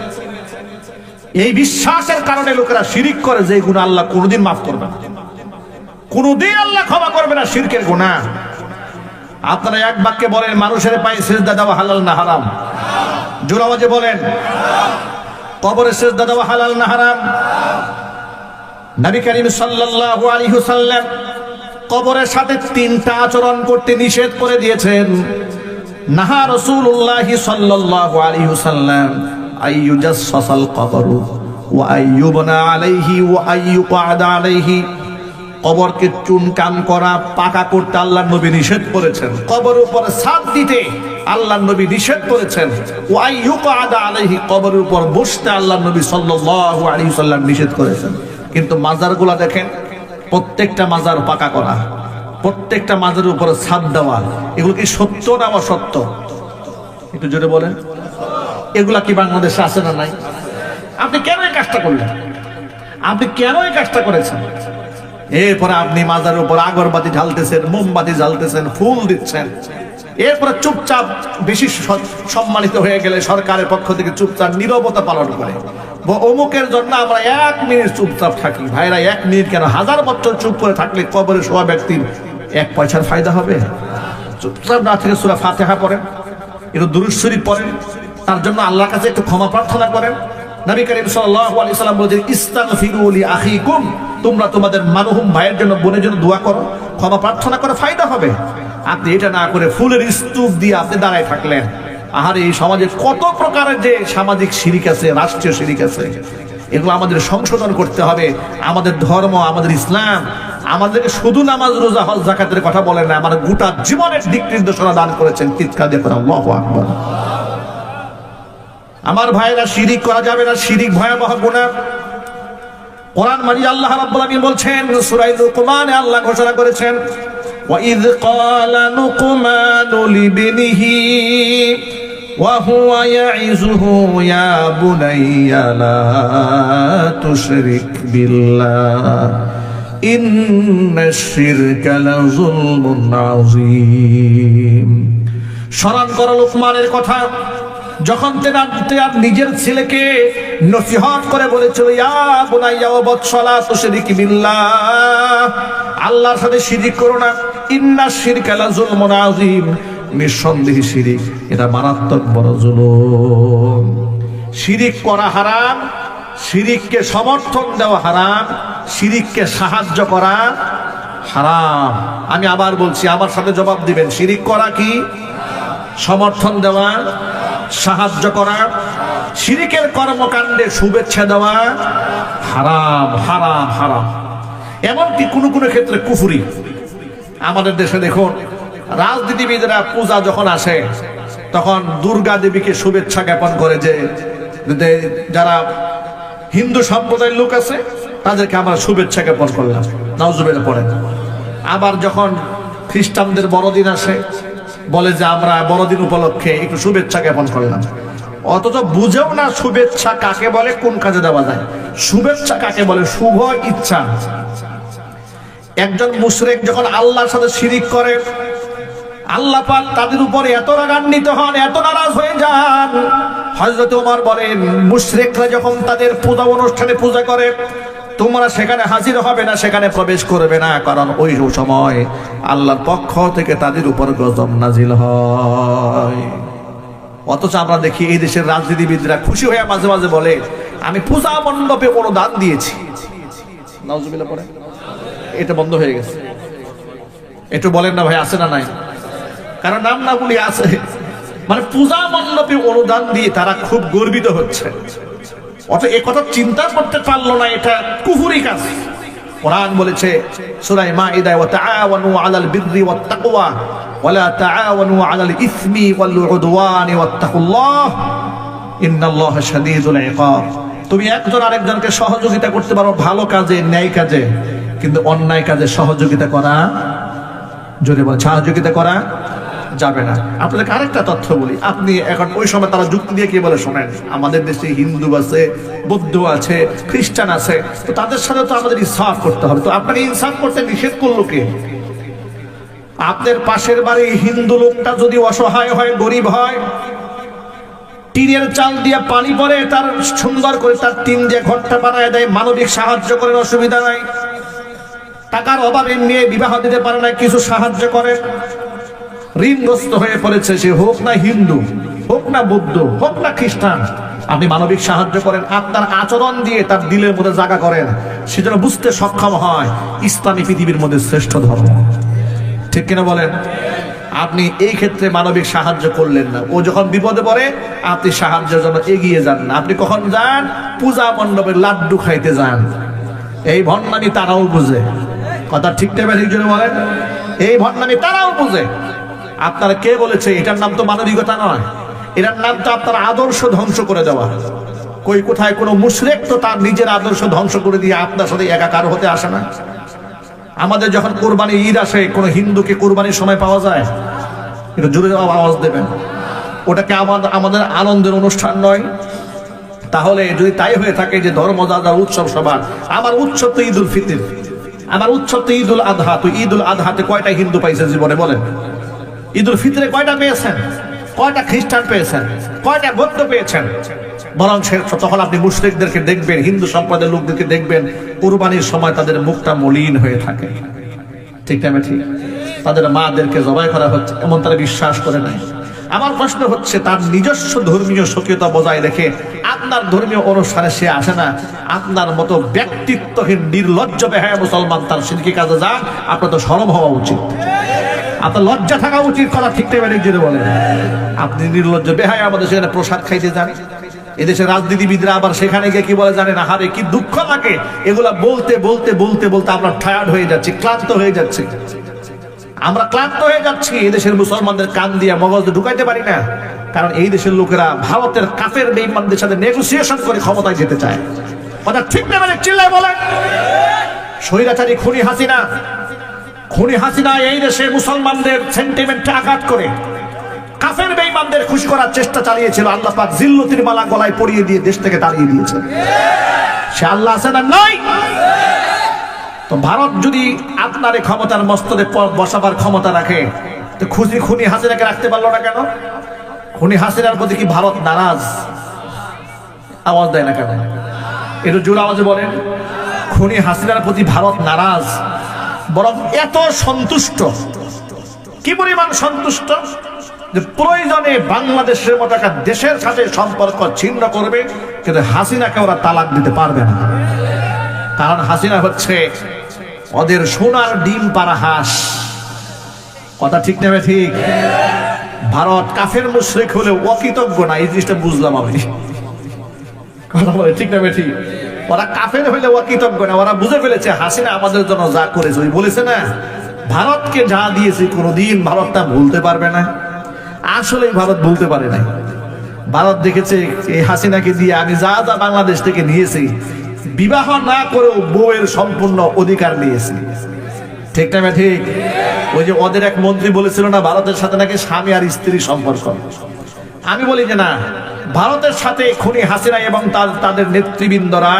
এই বিশ্বাসের কারণে লোকেরা শিরিক করে, যে গুনাহ আল্লাহ কোনোদিন মাফ করবে না, কোনোদিন আল্লাহ ক্ষমা করবে না শিরকের গুনাহ। আপনারা এক বাক্যে বলেন, মানুষের পায়ে সিজদা দেওয়া হালাল না হারাম? জোরে আওয়াজে বলেন। কবরে সিজদা দেওয়া হালাল না হারাম? নবী করিম সাল্লাল্লাহু আলাইহি ওয়াসাল্লাম কবরের সাথে তিনটা আচরণ করতে নিষেধ করে দিয়েছেন। নাহা রাসূলুল্লাহ সাল্লাল্লাহু আলাইহি ওয়াসাল্লাম আইয়ুজাসসাল কবরু ওয়া আইয়ুবনা আলাইহি ওয়া আইয়ুকআদা আলাইহি, কবরকে চুনকাম করা, পাকা করতে আল্লাহর নবী নিষেধ করেছেন। কবরের উপরে ছাদ দিতে আল্লাহর নবী নিষেধ করেছেন। ওয়া আইয়ুকআদা আলাইহি, কবরের উপর বসতে আল্লাহর নবী সাল্লাল্লাহু আলাইহি ওয়াসাল্লাম নিষেধ করেছেন। কিন্তু মাজারগুলো দেখেন, প্রত্যেকটা মাজার পাকা করা, প্রত্যেকটা মাজারের উপরে ছাদ দেওয়া, এগুলো কি সত্য না অসত্য? একটু জোরে বলেন। এগুলা কি বাংলাদেশে আছে না নাই? আপনি কেন এই কাজটা করলেন? আপনি কেন এই কাজটা করেছেন? এরপরে আপনি মাজারের উপর আগরবাতি ঢালতেছেন, মোমবাতি জ্বালতেছেন, ফুল দিচ্ছেন। এরপরে চুপচাপ বেশি সম্মানিত হয়ে গেলে সরকারের পক্ষ থেকে চুপচাপ নীরবতা পালন করে, অমুকের জন্য আমরা 1 মিনিট চুপচাপ থাকি। ভাইরা 1 মিনিট কেন, 1000 বছর চুপ করে থাকলে কবরে শোয়া ব্যক্তির 1 পয়সার ফায়দা হবে? চুপচাপ না থেকে সূরা ফাতিহা পড়েন, একটু দুরূদ শরীফ পড়েন, তার জন্য আল্লাহর কাছে একটু ক্ষমা প্রার্থনা করেন। নবী করিম সাল্লাল্লাহু আলাইহি ওয়াসাল্লাম বলেছেন, ইস্তাগফিরু লি আখিকুম, তোমরা তোমাদের মারহুম ভাইয়ের জন্য, বোনের জন্য দোয়া করো, ক্ষমা প্রার্থনা করে ফায়দা হবে। আপনি এটা না করে ফুলের স্তূপ দিয়ে আপনি দাঁড়ায় থাকলেন। আহারে, এই সমাজে কত প্রকারের যে সামাজিক শিরিক আছে, রাষ্ট্রীয় শিরিক আছে, এগুলো আমাদের সংশোধন করতে হবে। আমাদের ধর্ম, আমাদের ইসলাম আমাদেরকে শুধু নামাজ, রোজা, হজ, যাকাতের কথা বলেন না, আমার গোটা জীবনের দিক নির্দেশনা দান করেছেন। চিৎকার দিয়ে পড়া আল্লাহু আকবার। আমার ভাইরা, শিরিক করা যাবে না, শিরিক ভয়াবহ গুনাহ। কোরআন মাজিদ আল্লাহ রাব্বুল আলামিন বলছেন, সূরা লুকমানে আল্লাহ ঘোষণা করেছেন, ওয়া ইয ক্বালা লুকমানু লিবনিহি ওয়া হুয়া ইয়াইযুহু ইয়া বুনাইয়া লা তুশরিক বিল্লাহ ইন্নাশ শিরকা লাযুলমুন আযীম। স্মরণ করো লুকমানের কথা, যখন তার নিজের ছেলেকে নসিহত করে বলেছিল, ইয়া বুনাইয়া ওয়াবৎসলা তুশরিক বিল্লাহ, আল্লাহর সাথে শিরিক করো না, ইন্না শিরকা লাযুলমুন আযীম, নিঃসন্দেহে শিরিক এটা মারাত্মক বড় জুলুম। শিরিক করা হারাম, শিরিককে সমর্থন দেওয়া হারাম, শিরিককে সাহায্য করা হারাম। আমি আবার বলছি, আমার সাথে জবাব দিবেন, শিরিক করা কি? সমর্থন দেওয়া, সাহায্য করা, শিরিকের কর্মকাণ্ডে শুভেচ্ছা দেওয়া হারাম হারাম হারাম। এমনকি কোনো কোনো ক্ষেত্রে কুফরি। আমাদের দেশে দেখুন, রাজনীতিবিদরা পূজা যখন আসে তখন দুর্গা দেবীকে শুভেচ্ছা জ্ঞাপন করে যে যারা হিন্দু সম্প্রদায়ের লোক আছে তাদেরকে আমরা শুভেচ্ছা জ্ঞাপন করলাম, নাউজুবিল্লাহ পড়েন। আবার যখন খ্রিস্টানদের বড়দিন আসে বলে যে আমরা বড়দিন উপলক্ষে একটু শুভেচ্ছা জ্ঞাপন করলাম, অথচ বুঝেও না শুভেচ্ছা কাকে বলে, কোন কাজে দেওয়া যায়। শুভেচ্ছা কাকে বলে? শুভ ইচ্ছা। একজন মুশরিক যখন আল্লাহর সাথে শিরিক করে, আল্লাহ পাক তাদের উপরে এত রাগান্বিত হন, এত নারাজ হয়ে যান। হযরত ওমর বলেন, মুশরিকরা যখন তাদের পূজা অনুষ্ঠানে পূজা করে, তোমরা সেখানে হাজির হবে না, সেখানে প্রবেশ করবে না, কারণ ওই সময় আল্লাহর পক্ষ থেকে তাদের উপর গজব নাজিল হয়। অথচ আমরা দেখি এই দেশের রাজনীতিবিদরা খুশি হয়ে মাঝে মাঝে বলে, আমি পূজা মণ্ডপে অনুদান দিয়েছি। নাউজুবিল্লাহ পড়ে। এটা বন্ধ হয়ে গেছে। একটু বলেন না ভাই, আছে না নাই? কারণ নাম না বলি আছে। মানে পূজা মণ্ডপে অনুদান দিয়ে তারা খুব গর্বিত হচ্ছে। অত এ কথা চিন্তা করতে পারলো না, এটা কুফরি কাজ। কোরআন বলেছে সূরা মাঈদা, ওয়া তাআওয়ানু আলাল বিররি ওয়াত তাকওয়া ওয়া লা তাআওয়ানু আলাল ইসমি ওয়াল উদওয়ানি ওয়াত্তাকুল্লাহ ইন্নাল্লাহা শাদীদুল ইকাব। তুমি একজন আরেকজনকে সহযোগিতা করতে পারো ভালো কাজে, ন্যায় কাজে, কিন্তু অন্যায় কাজে সহযোগিতা করা, জোরে বল, সহযোগিতা করা যাবে না। আপনাদেরকে আরেকটা তথ্য বলি, আপনি এখন ওই সময় তারা যুক্তি দিয়ে কি বলে শোনেন, আমাদের দেশে হিন্দু আছে, বৌদ্ধ আছে, খ্রিস্টান আছে, তো তাদের সাথে তো আমাদের ইনসাফ করতে হবে। তো আপনাকে ইনসাফ করতে নিষেধ করলো কে? আপনার পাশের বাড়ি হিন্দু লোকটা যদি অসহায় হয়, গরিব হয়, টিনের চাল দিয়ে পানি পড়ে, তার সুন্দর করে তার টিন দিয়ে ঘরটা বানায় দেয়, মানবিক সাহায্য করেন, অসুবিধা নাই। টাকার অভাবে মেয়ে বিবাহ দিতে পারে না, কিছু সাহায্য করে। ঋণগ্রস্ত হয়ে পড়েছে, সে হোক না হিন্দু, হোক না বৌদ্ধ, হোক না খ্রিস্টান, আপনি মানবিক সাহায্য করেন, আপনার আচরণ দিয়ে তার দিলের মধ্যে জায়গা করেন, সে যেন বুঝতে সক্ষম হয় ইসলামী পৃথিবীর মধ্যে শ্রেষ্ঠ ধর্ম। ঠিক কিনা বলেন? আপনি এই ক্ষেত্রে মানবিক সাহায্য করলেন না, ও যখন বিপদে পড়ে আপনি সাহায্যের জন্য এগিয়ে যান না। আপনি কখন যান? পূজা মণ্ডপে লাড্ডু খাইতে যান। এই ভণ্ডামি তারাও বুঝে। কথা ঠিক নেবেন, এই জন্য বলেন, এই ভণ্ডামি তারাও বুঝে। আপনারা কে বলেছে এটার নাম তো মানবিকতা নয়, এটার নাম তো আপনার আদর্শ ধ্বংস করে দেওয়া। কই কোথায় কোনো মুশরিক তো তার নিজের আদর্শ ধ্বংস করে দিয়ে আপনার সাথে একাকার হতে আসে না। আমাদের যখন কোরবানি ঈদ আসে, কোনো হিন্দুকে কোরবানির সময় পাওয়া যায়? এটা জোরে আওয়াজ দেবেন। ওটাকে আমাদের আনন্দের অনুষ্ঠান নয়? তাহলে যদি তাই হয়ে থাকে যে ধর্মযাত্রার উৎসব সবার, আমার উৎসব তো ঈদুল ফিতর, আমার উৎসব তো ঈদুল আদহা, তো ঈদুল আদহাতে কয়টা হিন্দু পাইছে জীবনে বলেন? ঈদুল ফিতরে কয়টা পেয়েছেন? কয়টা খ্রিস্টান পেয়েছেন? কয়টা বৌদ্ধ পেয়েছেন? বরং তখন আপনি মুশরিকদেরকে দেখবেন, হিন্দু সম্প্রদায়ের লোকদেরকে দেখবেন কুরবানির সময় তাদের মুখটা মলিন হয়ে থাকে। ঠিক না? ঠিক। তাদের মাদেরকে জবাই করা হচ্ছে, এমন তারা বিশ্বাস করে নাই। আমার প্রশ্ন হচ্ছে, তার নিজস্ব ধর্মীয় সক্রিয়তা বজায় রেখে আপনার ধর্মীয় অনুষ্ঠানে সে আসে না, আপনার মতো ব্যক্তিত্বহীন নির্লজ্জ বেহায়া মুসলমান তার শিরকি কাজে যান, আপনার তো শরম হওয়া উচিত, আপনার লজ্জা থাকা উচিত। করা ঠিক নেবেন, যদি বলেন আপনি নির্লজ্জ বেহায়া আমাদের সেখানে প্রসাদ খাইতে যান। এদেশের রাজনীতিবিদরা আবার সেখানে গিয়ে কি বলে জানেন? আহারে কি দুঃখ লাগে, এগুলা বলতে বলতে বলতে বলতে আমরা টায়ার্ড হয়ে যাচ্ছি, ক্লান্ত হয়ে যাচ্ছি, আমরা ক্লান্ত হয়ে যাচ্ছি। এদেশের মুসলমানদের কান দিয়ে মগজ ঢুকাইতে পারি না, কারণ এই দেশের লোকেরা ভারতের কাফের বেঈমানদের সাথে নেগোসিয়েশন করে ক্ষমতায় যেতে চায়। কথা ঠিক না? মানে চিল্লায় বলেন। স্বৈরাচারী খুনি হাসিনা এই দেশে মুসলমানদের সেন্টিমেন্টে আঘাত করে কাফের বেঈমানদের খুশি করার চেষ্টা চালিয়েছিল। আল্লাহ পাক জিল্লতির মালা গলায় পরিয়ে দিয়ে দেশ থেকে তাড়িয়ে দিয়েছে। সে আল্লাহ আছে না? নাই। তো ভারত যদি আপনার এই ক্ষমতার মস্তদে বসাবার ক্ষমতা রাখে, তো খুনি হাসিনাকে রাখতে পারলো না কেন? খুনি হাসিনার প্রতি কি ভারত নারাজ? আওয়াজ দেয় না কেন? একটু জোর আওয়াজে বলেন। খুনি হাসিনার প্রতি ভারত নারাজ, বরং এত সন্তুষ্ট। কি পরিমাণ সন্তুষ্ট যে প্রয়োজনে বাংলাদেশের মতো একটা দেশের সাথে সম্পর্ক ছিন্ন করবে, কিন্তু হাসিনাকে ওরা তালাক দিতে পারবে না। কারণ হাসিনা হচ্ছে ওদের সোনার ডিম পাড়া হাঁস। কথা ঠিক নেবে? ঠিক। ভারত কাফের মুশরিক হলেও অকৃতজ্ঞ না, এই জিনিসটা বুঝলাম আমি। কথা বলে ঠিক নেবে? ঠিক। ওরা কাফের হইলে অকৃতজ্ঞ না, ওরা বুঝে ফেলেছে হাসিনা আমাদের জন্য যা করেছে, ওই বলেছে না ভারতকে যা দিয়েছে কোনোদিন ভারতটা ভুলতে পারবে না। আসলে ভারত ভুলতে পারে নাই। ভারত দেখেছে এই হাসিনাকে দিয়ে আমি যা যা বাংলাদেশ থেকে নিয়েছি, বিবাহ না করেও বউয়ের সম্পূর্ণ অধিকার নিয়েছি। ঠিক না? ঠিক। ওই যে ওদের এক মন্ত্রী বলেছিল না ভারতের সাথে নাকি স্বামী আর স্ত্রী সম্পর্ক। আমি বলি যে না, ভারতের সাথে খুনি হাসিনা এবং তাদের নেতৃবৃন্দরা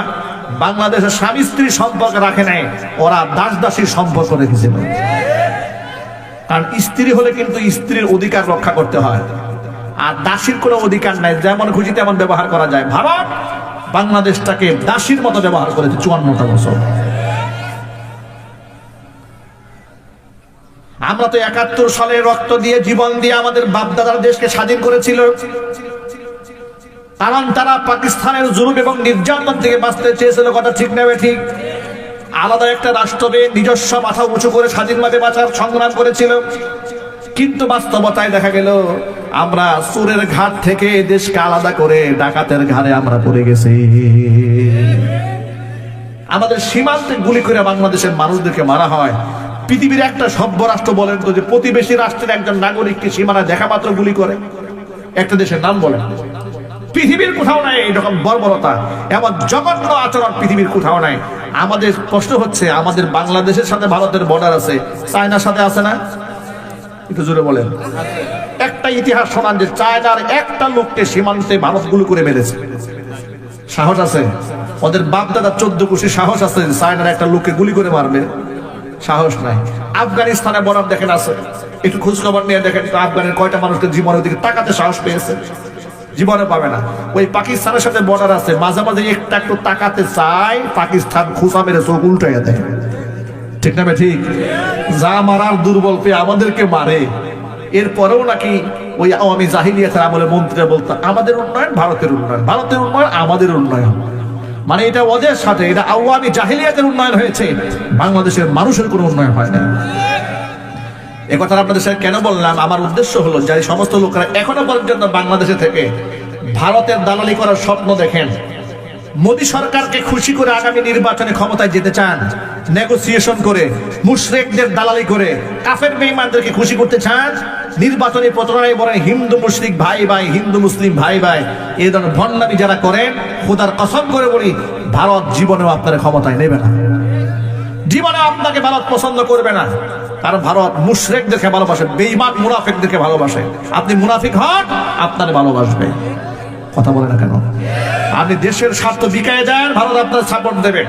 বাংলাদেশের স্বামী স্ত্রী সম্পর্ক রাখে নাই, ওরা দাস দাসীর সম্পর্ক রেখেছিল। কারণ স্ত্রী হলে কিন্তু স্ত্রীর অধিকার রক্ষা করতে হয়, আর দাসীর কোনো অধিকার নাই, যেমন খুশি তেমন ব্যবহার করা যায়। ভারত বাংলাদেশটাকে দাসীর মতো ব্যবহার করেছে 54টা বছর। আমরা তো 71 সালে রক্ত দিয়ে জীবন দিয়ে আমাদের বাপদাদার দেশকে স্বাধীন করেছিল, কারণ তারা পাকিস্তানের জুলুম এবং নির্যাতন থেকে বাঁচতে চেয়েছিল। কথা ঠিক নেবে? ঠিক। আলাদা একটা রাষ্ট্রে নিজস্ব মাথা উঁচু করে স্বাধীনভাবে বাঁচার সংগ্রাম করেছিল, কিন্তু বাস্তবতায় দেখা গেল আমরা চোরের ঘাট থেকে দেশকে আলাদা করে ডাকাতের ঘাড়ে আমরা পড়ে গেছি। আমাদের সীমান্তে গুলি করে বাংলাদেশের মানুষদেরকে মারা হয়। পৃথিবীর একটা সভ্য রাষ্ট্র বলেন তো যে প্রতিবেশী রাষ্ট্রের একজন নাগরিককে সীমানা দেখা মাত্র গুলি করে? একটা দেশের নাম বলেন। পৃথিবীর কোথাও নাই এরকম বর্বরতা, এমন জঘন্য আচরণ পৃথিবীর কোথাও নাই। আমাদের প্রশ্ন হচ্ছে, আমাদের বাংলাদেশের সাথে ভারতের বর্ডার আছে, চায়নার সাথে আছে না? একটু জোরে বলেন। একটা ইতিহাস শোনান যে চায়নার একটা লোককে সীমান্তে ভারত গুলি করে মেরেছে। সাহস আছে? ওদের বাপদাদা 14 কোটি সাহস আছে চায়নার একটা লোককে গুলি করে মারবে? সাহস নাই। আফগানিস্তানে বরফ দেখেন আছে, একটু খোঁজ খবর নিয়ে দেখেন তো আফগানের কয়টা মানুষকে জীবনের দিকে তাকাতে সাহস পেয়েছে? জীবনে পাবে না। ওই পাকিস্তানের সাথে বর্ডার আছে, মাঝে মাঝে একটু তাকাতে চাই, পাকিস্তান খুঁচা মেরে চোখ উল্টাইয়া দেয়। ঠিক না? ঠিক। যা মারার দুর্বল পেয়ে আমাদেরকে মারে। এরপরেও নাকি ওই আওয়ামী জাহিলিয়াতের আমলে মন্ত্রীরা বলতো আমাদের উন্নয়ন ভারতের উন্নয়ন, ভারতের উন্নয়ন আমাদের উন্নয়ন। মানে এটা ওদের সাথে, এটা আওয়ামী জাহিলিয়াতের উন্নয়ন হয়েছে, বাংলাদেশের মানুষের কোনো উন্নয়ন হয় না। এ কথা আপনাদের সাথে কেন বললাম? আমার উদ্দেশ্য হলো যে সমস্ত লোকেরা এখনো পর্যন্ত বাংলাদেশে থেকে ভারতের দালালি করার স্বপ্ন দেখেন, মোদী সরকারকে খুশি করে আগামী নির্বাচনে ক্ষমতায় যেতে চান, নেগোসিয়েশন করে মুশরিকদের দালালি করে কাফের বেঈমানদেরকে খুশি করতে চান, নির্বাচনী প্রচারণায় বলেন হিন্দু মুশরিক ভাই ভাই, হিন্দু মুসলিম ভাই ভাই, এই ধরনের ভণ্ডামি যারা করেন, খোদার কসম করে বলি ভারত জীবনেও আপনার ক্ষমতায় নেবে না, জীবনে আপনাকে ভারত পছন্দ করবে না। কারণ ভারত মুশরিকদেরকে ভালোবাসে, বেঈমান মুনাফিকদেরকে ভালোবাসে। আপনি মুনাফিক হন, আপনার ভালোবাসবে। কথা বলে না কেন? আপনি দেশের স্বার্থ বিকায় যান, ভারত আপনার সাপোর্ট দেবে।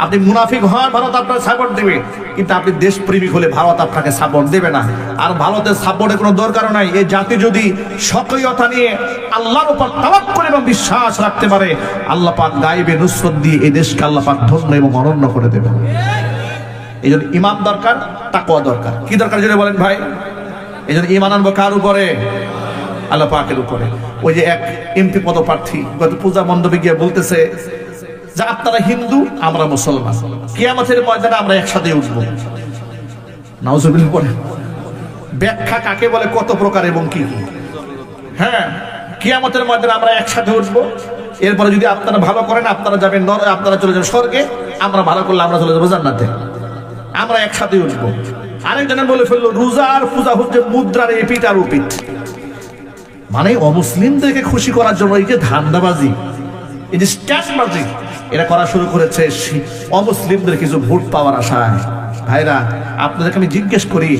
আপনি মুনাফিক হন, ভারত আপনার সাপোর্ট দেবে। কিন্তু আপনি দেশপ্রেমিক হলে ভারত আপনাকে সাপোর্ট দেবে না। আর ভারতের সাপোর্টের কোনো দরকার নাই। এই জাতি যদি সক্রিয়তা নিয়ে আল্লাহর উপর তাওয়াক্কুল এবং বিশ্বাস রাখতে পারে, আল্লাহ পাক গায়েবে নুসরত দিয়ে এই দেশকে আল্লাহ পাক ধন্য এবং অনন্য করে দেবে। এই জন্য ঈমান দরকার, তাকওয়া দরকার। কি দরকার যদি বলেন ভাই? এই জন্য ঈমান আনবো কার উপরে? আল্লাহ পাকের উপরে। ওই যে এক এমপি পদপ্রার্থী গত পূজা মণ্ডপে গিয়ে বলতেছে যে আপনারা হিন্দু, আমরা মুসলমান, কিয়ামতের ময়দানে আমরা একসাথে উঠবো। নাউজুবিল্লাহ বলে। ব্যাখ্যা কাকে বলে, কত প্রকার এবং কি কি। হ্যাঁ, কিয়ামতের ময়দানে আমরা একসাথে উঠবো। এরপরে যদি আপনারা ভালো করেন আপনারা যাবেন নরকে, আপনারা চলে যাবেন স্বর্গে, আমরা ভালো করলে আমরা চলে যাবো জান্নাতে। আমরা একসাথে উঠবো। আরেকজনে বলে ফেললো রোজা আর পূজা হচ্ছে মুদ্রার এপিঠ আর ওপিঠ। মানে অমুসলিমদেরকে খুশি করার জন্য এই যে ধান্দাবাজি, এই যে স্ট্যান্ডবাজি এরা করা শুরু করেছে অমুসলিমদের কিছু ভোট পাওয়ার আশায়। ভাইরা, আপনাদেরকে আমি জিজ্ঞেস করি,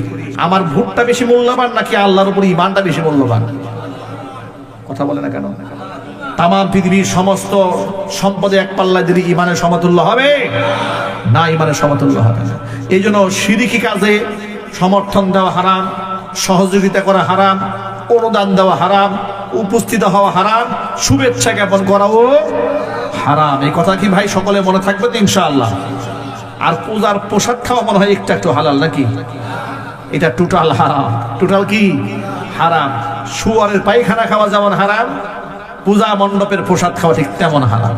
আমার ভোটটা বেশি মূল্যবান নাকি আল্লাহর উপর ঈমানটা বেশি মূল্যবান? কথা বলে না কেন? তাম পৃথিবীর সমস্ত সম্পদে এক পাল্লায় যদি ঈমানের সমতুল্য হবে না, ঈমানের সমতুল্য হবে না। এই জন্য শিরকি কাজে সমর্থন দেওয়া হারাম, সহযোগিতা করা হারাম, অনুদান দেওয়া হারাম, উপস্থিত হওয়া হারাম, শুভেচ্ছা জ্ঞাপন করাও হারাম। এই কথা কি ভাই সকলে মনে থাকবে তো ইনশাআল্লাহ? আর পূজার প্রসাদ খাওয়া মনে হয় একটু একটু হালাল নাকি? এটা টোটাল হারাম। টোটাল কি হারাম? শুয়ারের পায়খানা খাওয়া যেমন হারাম, পূজা মণ্ডপের প্রসাদ খাওয়া ঠিক তেমন হারাম।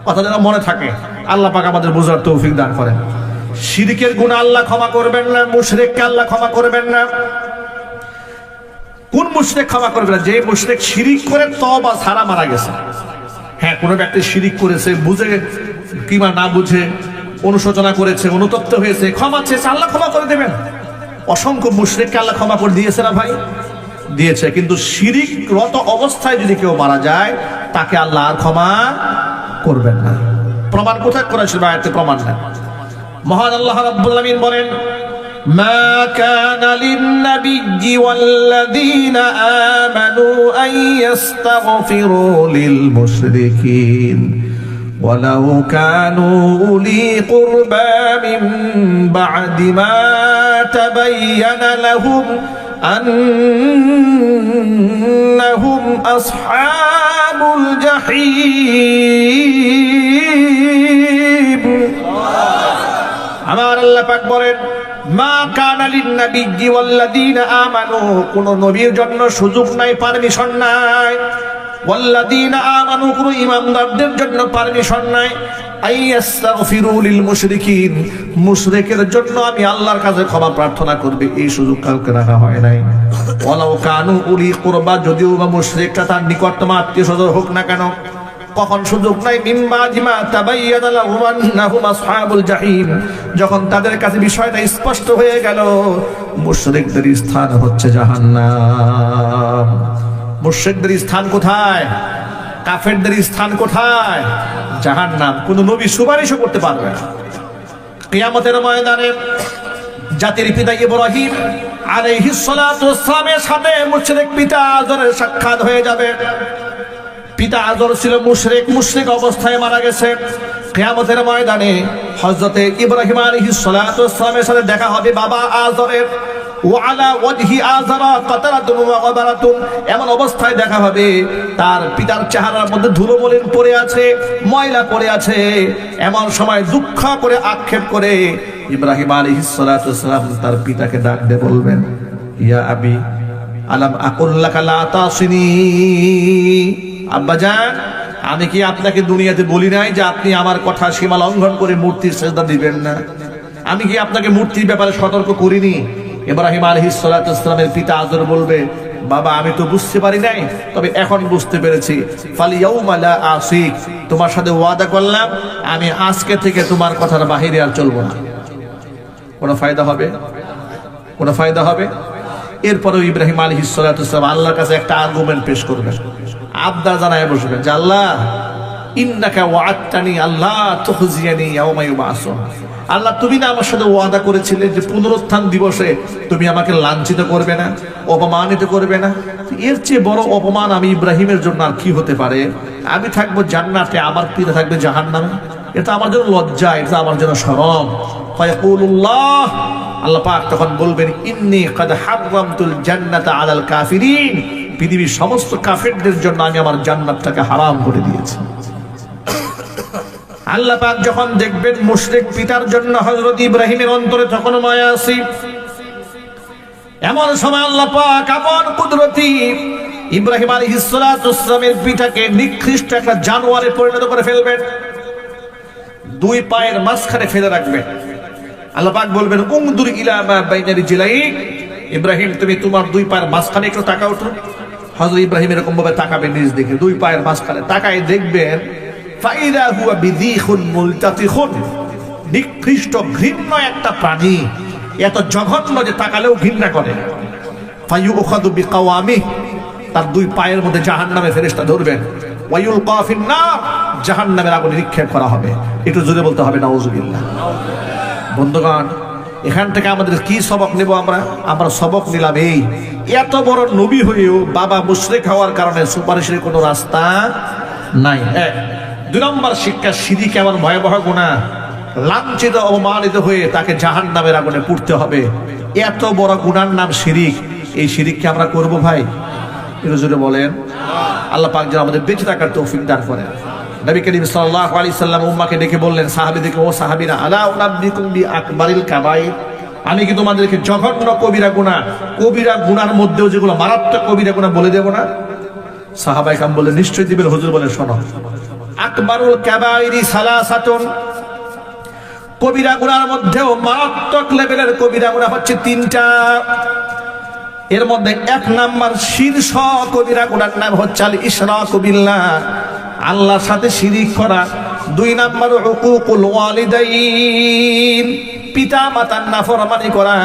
কথা যেন মনে থাকে। আল্লাহ পাক আমাদের বুঝার তৌফিক দান করেন। শিরকের গুনাহ আল্লাহ ক্ষমা করবেন না, মুশরিককে আল্লাহ ক্ষমা করবেন না। কোন মুশরিক ক্ষমা করবে না? যে মুশরিক শিরিক করে তওবা ছাড়া মারা গেছে। হ্যাঁ, কোনো ব্যক্তি শিরিক করেছে, বুঝে কিংবা না বুঝে অনুশোচনা করেছে, অনুতপ্ত হয়েছে, ক্ষমা চেয়েছে, আল্লাহ ক্ষমা করে দেবেন। অসংখ্য মুশরিককে আল্লাহ ক্ষমা করে দিয়েছে না ভাই? দিয়েছে। কিন্তু শিরিকরত অবস্থায় যদি কেউ মারা যায়, তাকে আল্লাহ আর ক্ষমা করবেন না। প্রমাণ কোথায় করেছিল? আয়াতে প্রমাণ না। মহান আল্লাহ রাব্বুল আলামিন বলেন, মা কানা লিন-নাবিয়্যি ওয়াল-লাযীনা আমানু আন ইস্তাগফিরু লিল-মুশরিকিন ওয়ালাউ কানু উলি কুরবা মিন বা'দি মা তাবায়্যানা লাহুম আন্নাহুম আসহাবুল জাহিম। আমার আল্লাহ পাক বলেন, মা কানা লিন-নাবিয়্যি ওয়াল-লাযীনা আমানু, কোন নবীর জন্য সুযোগ নাই, পারমিশন নাই। ওয়াল-লাযীনা আমানু, কোন ঈমানদারদের জন্য পারমিশন নাই। আইয়াস্তাগফিরু লিল-মুশরিকিন, মুশরিকের জন্য আমি আল্লাহর কাছে ক্ষমা প্রার্থনা করবে, এই সুযোগ কাউকে রাখা হয় নাই। ওয়ালাউ কানু উলি কুরবা, যদিও বা মুশরিকটা তার নিকটতম আত্মীয়স্বজন হোক না কেন, কখন সুযোগ নাই? মিন বা'দি মা তাবায়্যানা লাহুম আন্নাহুম আসহাবুল জাহিম, যখন তাদের কাছে বিষয়টা স্পষ্ট হয়ে গেল মুশরিকদের স্থান হচ্ছে জাহান্নাম। মুশরিকদের স্থান কোথায়? কাফেরদের স্থান কোথায়? জাহান্নাম। কোন নবী সুপারিশও করতে পারবে না। কিয়ামতের ময়দানে জাতির পিতা ইব্রাহিম আলাইহিস সালাতু ওয়াস সালামের সাথে মুশরিক পিতা আজরের সাক্ষাৎ হয়ে যাবে। পিতা আজর ছিল মুশরিক অবস্থায় মারা গেছে। কিয়ামতের ময়দানে হযরতে ইব্রাহিম আলাইহিস সালাতু ওয়াস সালামের সাথে দেখা হবে বাবা আজরের। ওয়ালা ওয়াজহি আযরা কাতারাতুন ওয়া গাবারাতুন, এমন অবস্থায় দেখা হবে তার পিতার চেহারার মধ্যে ধুলো মলিন পড়ে আছে, ময়লা পড়ে আছে। এমন সময় দুঃখ করে আক্ষেপ করে ইব্রাহিম আলাইহিস সালাতু ওয়াস সালাম তার পিতাকে ডাক দিয়ে বলবেন, ইয়া আবি আলাম আকুল লাকা লা তাসিনি, আব্বাজান, আমি কি আপনাকে দুনিয়াতে বলি নাই যে আপনি আমার কথা সীমা লঙ্ঘন করে মূর্তির সেজদা দিবেন না? আমি কি আপনাকে মূর্তির ব্যাপারে সতর্ক করিনি? ইব্রাহিম আলাইহিস সালাতু ওয়াস সালামের পিতা আজর বলবে, বাবা আমি তো বুঝতে পারি নাই, তবে এখন বুঝতে পেরেছি। ফালিয়াউমা লা আসিক, তোমার সাথে ওয়াদা করলাম আমি আজকে থেকে তোমার কথার বাহিরে আর চলবো না। কোনো ফায়দা হবে? কোনো ফায়দা হবে? এরপরেও ইব্রাহিম আলাইহিস সালাতু ওয়াস সালাম আল্লাহর কাছে একটা আর্গুমেন্ট পেশ করবেন, আবদার জানায় বসবেন যে আল্লাহ ইন্নাকা ওয়া'আদতানি আল্লাহ তুখজিয়ানি ইয়াওমা ইউবআসুন, আল্লাহ তুমি না আমার সাথে ওয়াদা করেছিলে যে পুনরুত্থান দিবসে তুমি আমাকে লাঞ্ছিত করবে না, অপমানিত করবে না। এর চেয়ে বড় অপমান আমি ইব্রাহিমের জন্য আর কি হতে পারে? আমি থাকবো জান্নাতে, আমার পিতা থাকবে জাহান্নামে। এটা আমার জন্য লজ্জা, এটা আমার জন্য শরম। ফায়াকুলুল্লাহ, আল্লাহ পাক তখন বলবেন, ইন্নী কাদ হাররামতুল জান্নাতা আলাল কাফিরিন, পৃথিবীর সমস্ত কাফেরদের জন্য আমি আমার জান্নাতটাকে হারাম করে দিয়েছি। আল্লাহ পাক যখন দেখবেন মুশরিক পিতার জন্য হযরত ইব্রাহিমের অন্তরে তখন মায়া আছে, এমন সময় আল্লাহ পাক আপন কুদরতি ইব্রাহিম আলাইহিস সালাতু ওয়াস সালামের পিতাকে নিকৃষ্ট একটা জানোয়ারে পরিণত করে ফেলবেন, দুই পায়ের মাঝখানে ফেলে রাখবেন। আল্লাহ পাক বলবেন, উনদুর ইলা মা বাইনা রিজলাইক, ইব্রাহিম তুমি তোমার দুই পায়ের মাঝখানে একটু তাকাও তো। হযরত ইব্রাহিম এরকম ভাবে তাকাবেন নিজ দিকে, দুই পায়ের মাঝখানে তাকায় দেখবেন ফাইদা হুয়া বিযীখুন মুলতাতিখুন, নিকৃষ্ট ঘৃণ্য একটা প্রাণী, এত জঘন্য যে তাকালেও ঘৃণা করে। ফায়ুখাযু বিকাওয়ামি, তার দুই পায়ের মধ্যে জাহান্নামের ফেরেশতা ধরবেন। ওয়ায়ুলকা ফিন-নার, জাহান্নামের আগুনে নিক্ষেপ করা হবে। একটু জোরে বলতে হবে নাউযুবিল্লাহ। বন্ধুগণ, এখান থেকে আমাদের কি সবক নেব? আমরা সবক নিলাম এই, এত বড় নবী হয়েও বাবা মুশরিক হওয়ার কারণে সুপারিশের কোনো রাস্তা নাই। এক। দুই নম্বর শিক্ষা, শিরক কেমন ভয়াবহ গুনাহ, লাঞ্ছিত অপমানিত হয়ে তাকে জাহান্নামের আগুনে পুড়তে হবে। এত বড় গুনার নাম শিরক, এই শিরককে আমরা করব ভাই? একটু জোরে বলেন। আল্লাহ পাক যেন আমাদের বেঁচে থাকার তৌফিক দান করেন। নবী করিম সাল্লাল্লাহু আলাইহি সাল্লাম উম্মাহকে ডেকে বললেন, সাহাবীদেরকে, ও সাহাবীরা, আলা উনাব্বিকুম বিআকবারিল কাবাইর, আমি কি তোমাদেরকে জঘন্য কবিরা গুনার মধ্যেও যেগুলো মারাত্মক কবিরা গুনাহ বলে দেব না? সাহাবায়ে কেরাম বললেন, নিশ্চয়ই দিবেন হুজুর। বলেন, শোনো, আকবারুল কাবাইরি সালাসাতুন, কবিরা গুনার মধ্যেও মারাত্মক লেভেলের কবিরা গুনাহ হচ্ছে তিনটা। এর মধ্যে এক নাম্বার শীর্ষ কবিরা গুনার নাম হচ্ছে আল ইশরাকু বিল্লাহ, আল্লাহর সাথে শিরিক করা। দুই নাম্বার উকুকুল ওয়ালিদাইন, পিতা মাতার নাফরমানি করা।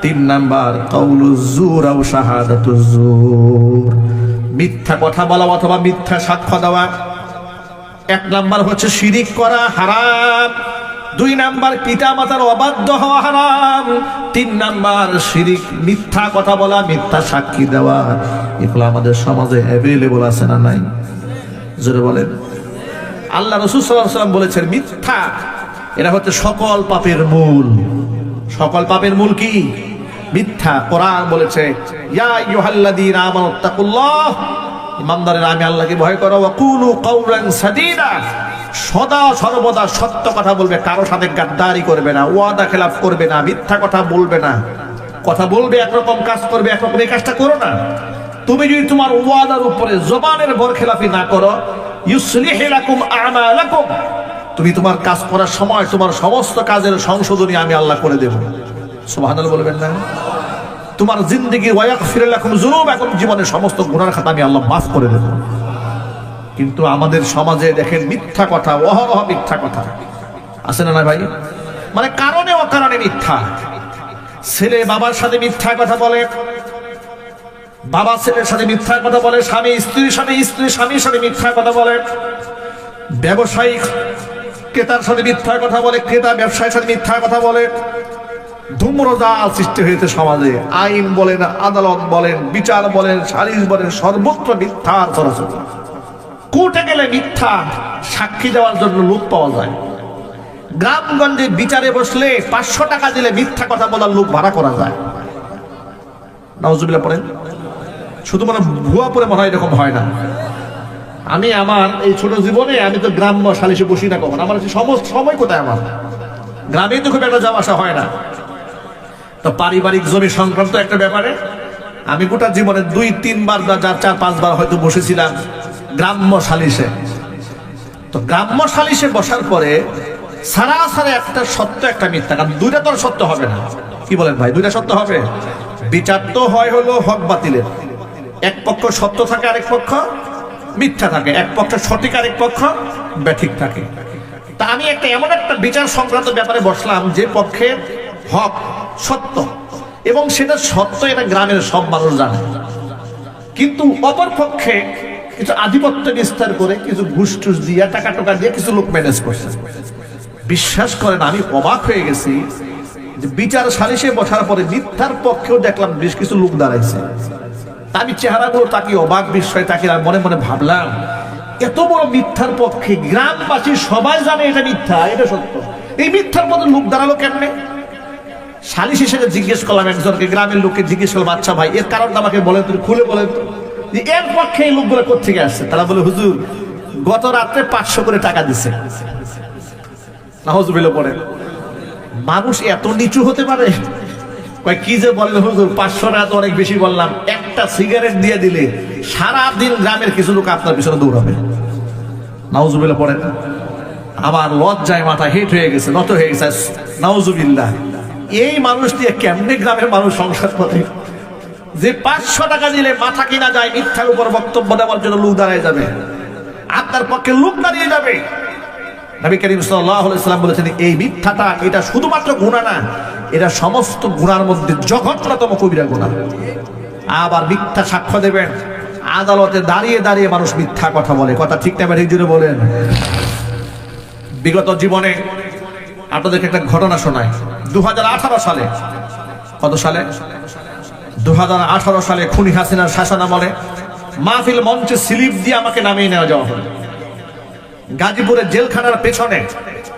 তিন নাম্বার কাউলুজ জুর আও শাহাদাতুজ জুর, মিথ্যা কথা বলা অথবা মিথ্যা সাক্ষ্য দেওয়া। এক নাম্বার হচ্ছে শিরিক করা, হারাম। দুই নাম্বার পিতা মাতার অবাধ্য হওয়া, হারাম। তিন নাম্বার শিরিক, মিথ্যা কথা বলা, মিথ্যা সাক্ষী দেওয়া। এগুলো আমাদের সমাজে অ্যাভেলেবল আছে না নাই? জোরে বলেন। আল্লাহ রাসূল সাল্লাল্লাহু আলাইহি ওয়াসাল্লাম বলেছেন, মিথ্যা এটা হচ্ছে সকল পাপের মূল। সকল পাপের মূল কি? মিথ্যা। কোরআন বলেছে, ইয়া আইয়ুহাল্লাযীনা আমানুত্তাকুল্লাহ, ইমানদারেরা আমি আল্লাহকে ভয় করো, ওয়া কুলু কাওলান সাদীদা, সদা সর্বদা সত্য কথা বলবে, কারো সাথে গাদ্দারি করবে না, ওয়াদা খেলাফ করবে না, মিথ্যা কথা বলবে না। কথা বলবে একরকম, কাজ করবে একরকম, এই কাজটা করো না। তুমি যদি তোমার ওয়াদার উপরে জবানের বরখেলাফি না করো, ইউসলিহু লাকুম আমালাকুম, তুমি তোমার কাজ করার সময় তোমার সমস্ত কাজের সংশোধনী আমি আল্লাহ করে দেব। সুবহানাল্লাহ বলবেন না? তোমার জিন্দেগি ওয়ায়াগফির লাকুম যুনুবাকুম, জীবনের সমস্ত গুনার খাতা আমি আল্লাহ মাফ করে দেব। কিন্তু আমাদের সমাজে দেখেন, মিথ্যা কথা, অহরহ মিথ্যা কথা আছে না ভাই? মানে কারণে অকারণে মিথ্যা। ছেলে বাবার সাথে মিথ্যা কথা বলে, বাবা ছেলের সাথে মিথ্যা কথা বলে, স্বামী স্ত্রীর সাথে, স্ত্রী স্বামীর সাথে মিথ্যা কথা বলে, ব্যবসায়ী ক্রেতার সাথে মিথ্যা কথা বলে, ক্রেতা ব্যবসায়ীর সাথে মিথ্যা কথা বলে। ধূম্রজাল সৃষ্টি হয়েছে সমাজে। আইন বলেন, আদালত বলেন, বিচার বলেন, সালিশ বলেন, সর্বত্র মিথ্যার চরাচর। কোর্টে গেলে মিথ্যা সাক্ষী দেওয়ার জন্য লোক পাওয়া যায়। গ্রামগঞ্জে বিচারে বসলে 500 টাকা দিলে মিথ্যা কথা বলার লোক ভাড়া করা যায়। নাউজুবিল্লাহ পড়েন। শুধু মানে ভুয়া পরে মনে হয় এরকম হয় না। আমি আমার এই ছোট জীবনে আমি তো গ্রাম্য সালিশে বসি না কখন। আমার সমস্ত সময় কোথায়, আমার গ্রামে তো খুব একটা যাওয়া আসা হয় না। তো পারিবারিক জমি সংক্রান্ত একটা ব্যাপারে আমি গোটা জীবনে 2-3 বার বা 4-5 বার হয়তো বসেছিলাম গ্রাম্য সালিশে। তো গ্রাম্য সালিশে বসার পরে সারাসারি একটা সত্য একটা মিথ্যা, কারণ দুইটা তো সত্য হবে না। কি বলেন ভাই? দুইটা সত্য হবে? বিচার তো হয় হলো হক বাতিলের। এক পক্ষ সত্য থাকে, আরেক পক্ষ মিথ্যা থাকে। এক পক্ষ সঠিক, আরেক পক্ষ ব্যাঠিক থাকে। তা আমি এমন একটা বিচার সংক্রান্ত ব্যাপারে বসলাম যে পক্ষে হক সত্য, এবং সেটা সত্য, এটা গ্রামের সব মানুষ জানে। কিন্তু অপর পক্ষে কিছু আধিপত্য বিস্তার করে, কিছু ঘুষ টুস দিয়ে, টাকা টাকা দিয়ে কিছু লোক ম্যানেজ করছে। বিশ্বাস করেন, আমি অবাক হয়ে গেছি যে বিচার সালিশে বসার পরে মিথ্যার পক্ষেও দেখলাম বেশ কিছু লোক দাঁড়াইছে। আমি চেহারাগুলো তাকে অবাক বিস্ময় তাকে, আর মনে মনে ভাবলাম, এত বড় মিথ্যার পক্ষে গ্রামবাসী সবাই জানে এটা মিথ্যা, এটা সত্য, এই মিথ্যার মধ্যে লোক দাঁড়ালো কেমনে? সালিশ হিসেবে জিজ্ঞেস করলাম একজনকে, গ্রামের লোককে জিজ্ঞেস করলাম, আচ্ছা ভাই এর কারণটা আমাকে বলেন, তুমি খুলে বলেন তো, যে এর পক্ষে এই লোকগুলো কোথেকে আসছে? তারা বলে, হুজুর গত রাত্রে 500 করে টাকা দিছে। নাউজুবিল্লাহ পড়ে। মানুষ এত নিচু হতে পারে? কি যে বললেন হুজুর, 500 টাকা তো অনেক বেশি বললাম। একটা সিগারেট দিয়ে দিলে সারাদিন গ্রামের কিছু লোক আপনার পিছনে দৌড়াবে। নাউজুবিল্লাহ পড়ে। আমার লজ্জায় মাথা হেট হয়ে গেছে, নত হয়ে গেছে। নাউজুবিল্লাহ। এই মানুষ দিয়ে কেমনে গ্রামের মানুষ সংসার করে? যে 500 টাকা দিলে মাথা কিনা যায়, মিথ্যার উপর বক্তব্য দেওয়ার জন্য লোক দাঁড়ায় যাবে, আপনার পক্ষে লোক দাঁড়িয়ে যাবে। নবী করিম সাল্লাল্লাহু আলাইহি ওয়াসাল্লাম বলেছেন, এই মিথ্যাটা এটা শুধুমাত্র গুনাহ না, এটা সমস্ত গুনার মধ্যে জঘন্যতম কবিরা গুনাহ। আবার মিথ্যা সাক্ষ্য দেবেন, আদালতে দাঁড়িয়ে দাঁড়িয়ে মানুষ মিথ্যা কথা বলে। কথা ঠিক না ঠিক জুড়ে বলেন। বিগত জীবনে আপনাদেরকে একটা ঘটনা শোনায়। 2018 সালে, কত সালে? 2018 সালে খুনি হাসিনার শাসনামলে মাহফিল মঞ্চে স্লিপ দিয়ে আমাকে নামিয়ে নেওয়া যাওয়া হলো। গাজীপুরের জেলখানার পেছনে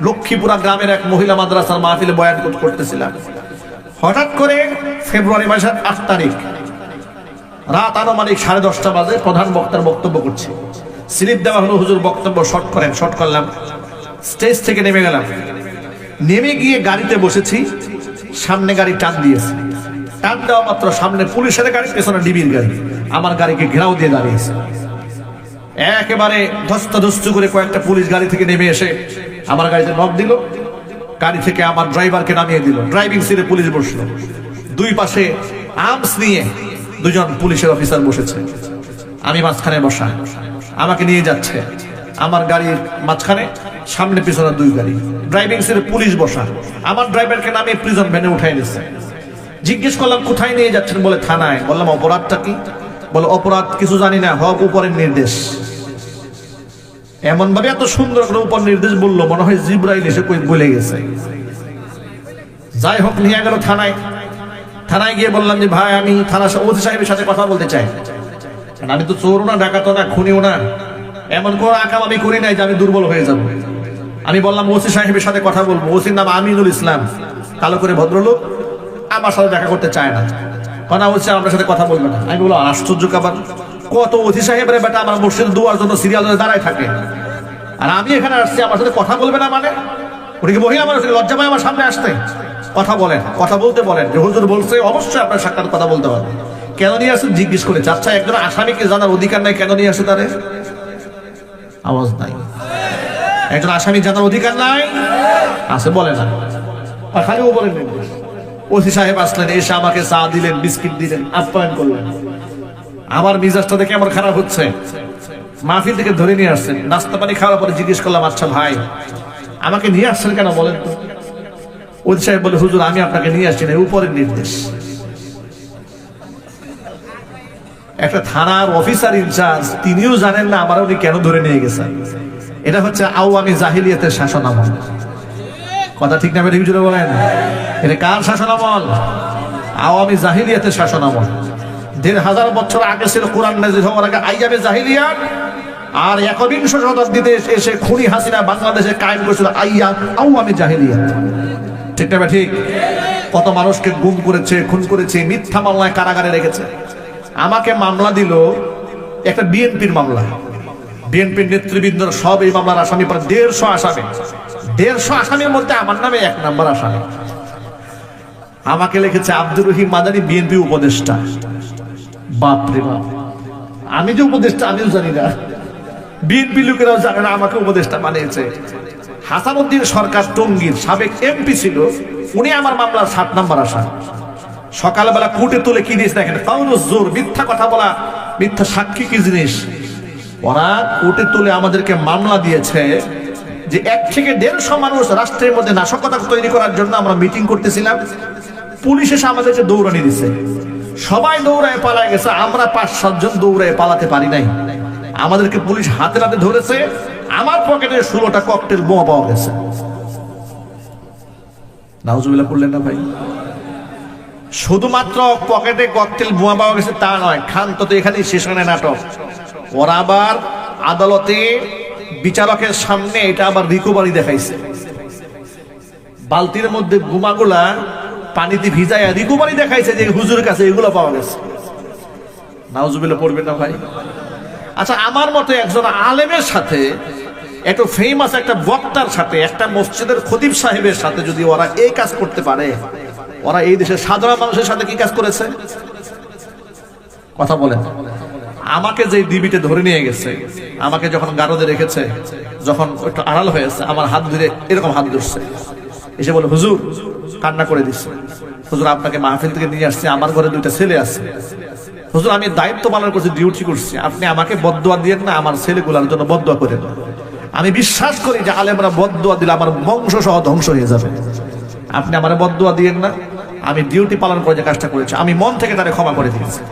লক্ষ্মীপুরা গ্রামের এক মহিলা মাদ্রাসার মাহফিলে বয়ান করতেছিলাম। হঠাৎ করে ফেব্রুয়ারি মাসের 8 তারিখ রাত আনুমানিক 10:30 বাজে, প্রধান বক্তার বক্তব্য করছে। স্লিপ দেওয়া হলো, হুজুর বক্তব্য শর্ট করেন। শর্ট করলাম, স্টেজ থেকে নেমে গেলাম। নেমে গিয়ে গাড়িতে বসেছি, সামনে গাড়ি টান দিয়েছে। টান দেওয়া মাত্র সামনে পুলিশের গাড়ি, পেছনে ডিবির গাড়ি আমার গাড়িকে ঘেরাও দিয়ে দাঁড়িয়েছে। একেবারে ধস্তাধস্ত করে কয়েকটা পুলিশ গাড়ি থেকে নেমে এসে আমার গাড়িতে নক দিল। গাড়ি থেকে আমার ড্রাইভারকে নামিয়ে দিল। ড্রাইভিং সিটে পুলিশ বসলো। দুই পাশে আর্মস নিয়ে দুজন পুলিশের অফিসার বসেছে, আমি মাঝখানে বসা। আমাকে নিয়ে যাচ্ছে, আমার গাড়ির মাঝখানে, সামনে পিছনে দুই গাড়ি, ড্রাইভিং সিটে পুলিশ বসা। আমার ড্রাইভারকে নামিয়ে প্রিজন ভ্যানে উঠাই নিচ্ছে। জিজ্ঞেস করলাম কোথায় নিয়ে যাচ্ছেন? বলে থানায়। বললাম অপরাধটা কি? বলে অপরাধ কিছু জানি না, হক উপরের নির্দেশ। এমন ভাবে এত সুন্দর করে উপর নির্দেশ বললো, মনে হয় জিব্রাইল এসে কই বলে গেছে। যাই হোক, নিয়ে গেল থানায়। থানায় গিয়ে বললাম যে ভাই, আমি থানা ওসি সাহেবের সাথে কথা বলতে চাই। আমি তো চোরও না, ডাকাতও না, খুনিও না, এমন কোন আকাম আমি করি নাই যে আমি দুর্বল হয়ে যাব। আমি বললাম ওসি সাহেবের সাথে কথা বলবো। ওসির নাম আমিনুল ইসলাম, কালো করে ভদ্রলোক, আমার সাথে দেখা করতে চায় না। কারণ হচ্ছে আপনার সাথে কথা বলবে না। আমি বললাম আশ্চর্য কাবার, কত ওসি সাহেবের বেটা আমার মসজিদে দুয়ার জন্য সিরিয়াল ধরে দাঁড়ায় থাকে, আর আমি এখানে আসছি আমার সাথে কথা বলবে না? মানে ওটিকে মহিলা মানুষ, লজ্জা পায় আমার সামনে আসতে? কথা বলেন, কথা বলতে বলেন। যে হুজুর বলছে অবশ্যই আপনার সাক্ষাৎ কথা বলতে হবে। কেন নিয়ে আসেন জিজ্ঞেস করেছে। আচ্ছা, একজন আসামিকে জানার অধিকার নাই, কেন নিয়ে আসে তারে? আওয়াজ নাই। একজন আসামি জানার অধিকার নাই? আছে, বলে না, খালি ও বলেন। ওসি সাহেব আসলেন, এসে আমাকে চা দিলেন, বিস্কিট দিলেন, আপ্যায়ন করলেন। আমার মিজাজটা দেখে আমার খারাপ হচ্ছে। মাহফিল থেকে ধরে নিয়ে আসছেন, নাস্তা পানি খাওয়ার পরে জিজ্ঞেস করলাম, আচ্ছা ভাই আমাকে নিয়ে আসছেন কেন বলেন তো? ওসি সাহেব বলে, হুজুর আমি আপনাকে নিয়ে আসছি না, উপরের নির্দেশ। একটা থানার অফিসার ইনচার্জ, তিনিও জানেন না আমার উনি কেন ধরে নিয়ে গেছেন। এটা হচ্ছে আওয়ামী জাহিলিয়াতের শাসন আমল। কথা ঠিক না? বেঠিক জুড়ে বলেন। এটা কার শাসন আমল? আওয়ামী জাহিলিয়াতের শাসন আমল। ১,৫০০ বছর আগে ছিল কোরআন নাযিল হওয়ার আগে আইয়ামে জাহিলিয়াত, আর ১বিংশ শতাব্দীতে এসে খুনি হাসিনা বাংলাদেশে কায়েম করেছিল আওয়ামী জাহিলিয়াত। ঠিক না বেঠিক? কত মানুষকে গুম করেছে, খুন করেছে, মিথ্যা মামলায় কারাগারে রেখেছে। আমাকে মামলা দিল একটা বিএনপির মামলা। বিএনপির নেতৃবৃন্দ সব এই মামলার আসামি, প্রায় ১৫০ আসামি। ১৫০ আসামির মধ্যে আমার নামে ১ নম্বর আসামি। আমাকে লিখেছে আব্দুর রহিম মাদানী, বিএনপি উপদেষ্টা। বাপ রে বাপ, আমি যে উপদেষ্টা আমিও জানি না, বিএনপি লোকেরাও জানে না আমাকে উপদেষ্টা বানিয়েছে। হাসানুদ্দিন সরকার টঙ্গীর সাবেক এমপি ছিল, উনি আমার মামলার ৭ নম্বর আসামি। সকালবেলা কোর্টে তুলে কি দিয়েছে দেখেন, কাউনুজ জোর, মিথ্যা কথা বলা, মিথ্যা সাক্ষী কি জিনিস। ওরা কোর্টে তুলে আমাদেরকে মামলা দিয়েছে যে ১ থেকে ১৫০ মানুষ রাষ্ট্রের মধ্যে নাশকতা তৈরি করার জন্য আমরা মিটিং করতেছিলাম, পুলিশ এসে আমাদেরকে দৌড়ানি দিছে। সবাই দৌড়ায় পালায় গেছে, আমরা ৫-৭ জন দৌড়ায় পালাতে পারি নাই। আমাদেরকে পুলিশ হাতে নাতে ধরেছে। আমার পকেটে ১৬টা ককটেল বোমা পাওয়া গেছে। নাউজুবিল্লাহ করলেন না ভাই? শুধুমাত্র পকেটে ককটেল বোমা পাওয়া গেছে তা নয়, ক্ষান্ত তো এখানেই শেষ হয় না নাটক। ওরা আবার আদালতে বিচারকের সামনে এটা আবার রিকভারি দেখাইছে। বালতির মধ্যে বোমাগুলা পানিতে ভিজায় রিকভারি দেখাইছে যে হুজুরের কাছে এগুলো পাওয়া গেছে। নাউজুবিল্লাহ পড়বেন না ভাই? আচ্ছা, আমার মতো একজন আলেমের সাথে, একটু ফেমাস একটা বক্তার সাথে, একটা মসজিদের খতিব সাহেবের সাথে যদি ওরা এই কাজ করতে পারে, ওরা এই দেশের সাধারণ মানুষের সাথে কি কাজ করেছে? কথা বলেন। আমাকে যে ডিবিতে ধরে নিয়ে গেছে, আমাকে যখন গারদে রেখেছে, যখন একটু আড়াল হয়েছে, আমার হাত ধরে এরকম হাত ধরছে, এসে বলে হুজুর, কান্না করে দিচ্ছে, হুজুর আপনাকে মাহফিল থেকে নিয়ে আসছে, আমার ঘরে 2টা ছেলে আছে, হুজুর আমি দায়িত্ব পালন করছি, ডিউটি করছি, আপনি আমাকে বদদোয়া দিয়েন না, আমার ছেলেগুলোর জন্য বদদোয়া করেন। আমি বিশ্বাস করি যে আলেমরা বদদোয়া দিলে আমার বংশ সহ ধ্বংস হয়ে যাবে। আপনি আমার বদদোয়া দিয়েন না, আমি ডিউটি পালন করে যে কাজটা করেছি, আমি মন থেকে তারে ক্ষমা করে দিয়েছি।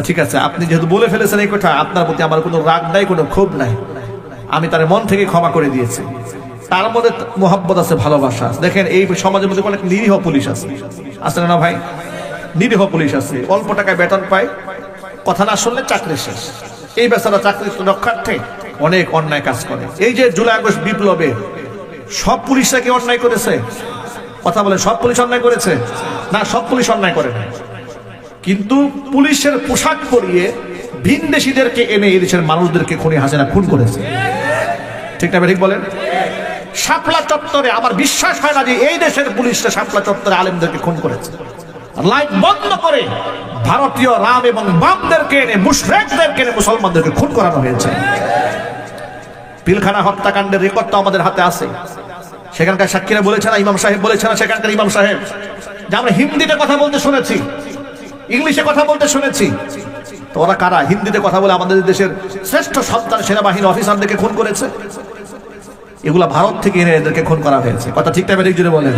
ঠিক আছে, আপনি যেহেতু বলে ফেলেছেন এই কথা, আপনার প্রতি আমার কোনো রাগ নাই, কোনো ক্ষোভ নাই, আমি তার মন থেকে ক্ষমা করে দিয়েছি। তার মধ্যে মোহাব্বত আছে, ভালোবাসা আছে। দেখেন এই সমাজের মধ্যে অনেক নিরীহ পুলিশ আছে, আছে না ভাই? নিরীহ পুলিশ আছে, অল্প টাকায় বেতন পায়, কথা না শুনলে চাকরি শেষ। এই বেচারা চাকরি রক্ষার্থে অনেক অন্যায় কাজ করে। এই যে জুলাই আগস্ট বিপ্লবে সব পুলিশরা কি অন্যায় করেছে? কথা বলে, সব পুলিশ অন্যায় করেছে? না, সব পুলিশ অন্যায় করে না। কিন্তু পুলিশের পোশাক পরিয়ে ভিনদেশীদেরকে এনে এদেশের মানুষদেরকে খুনি হাসিনা খুন করেছে। ঠিক না ঠিক বলেন? শাপলা চত্বরে আমার বিশ্বাস হয় না যে এই দেশের পুলিশরা শাপলা চত্বরে আলেমদেরকে খুন করেছে। লাইট বন্ধ করে ভারতীয় রাম এবং বামদেরকে এনে মুশরিকদেরকে এনে মুসলমানদেরকে খুন করানো হয়েছে। পিলখানা হত্যাকাণ্ডের রেকর্ড তো আমাদের হাতে আছে। সেখানকার সাক্ষীরা বলেছে না, ইমাম সাহেব বলেছে না, সেখানকার ইমাম সাহেব যে আমরা হিন্দিতে কথা বলতে শুনেছি, ইংলিশে কথা বলতে শুনেছি। তো ওরা কারা? হিন্দিতে কথা বলে আমাদের দেশের শ্রেষ্ঠ সন্তান সেনাবাহিনী অফিসারদেরকে খুন করেছে। এগুলা ভারত থেকে এনে এদেরকে খুন করা হয়েছে। কথা ঠিক টাইমে ঠিক জুড়ে বলেন।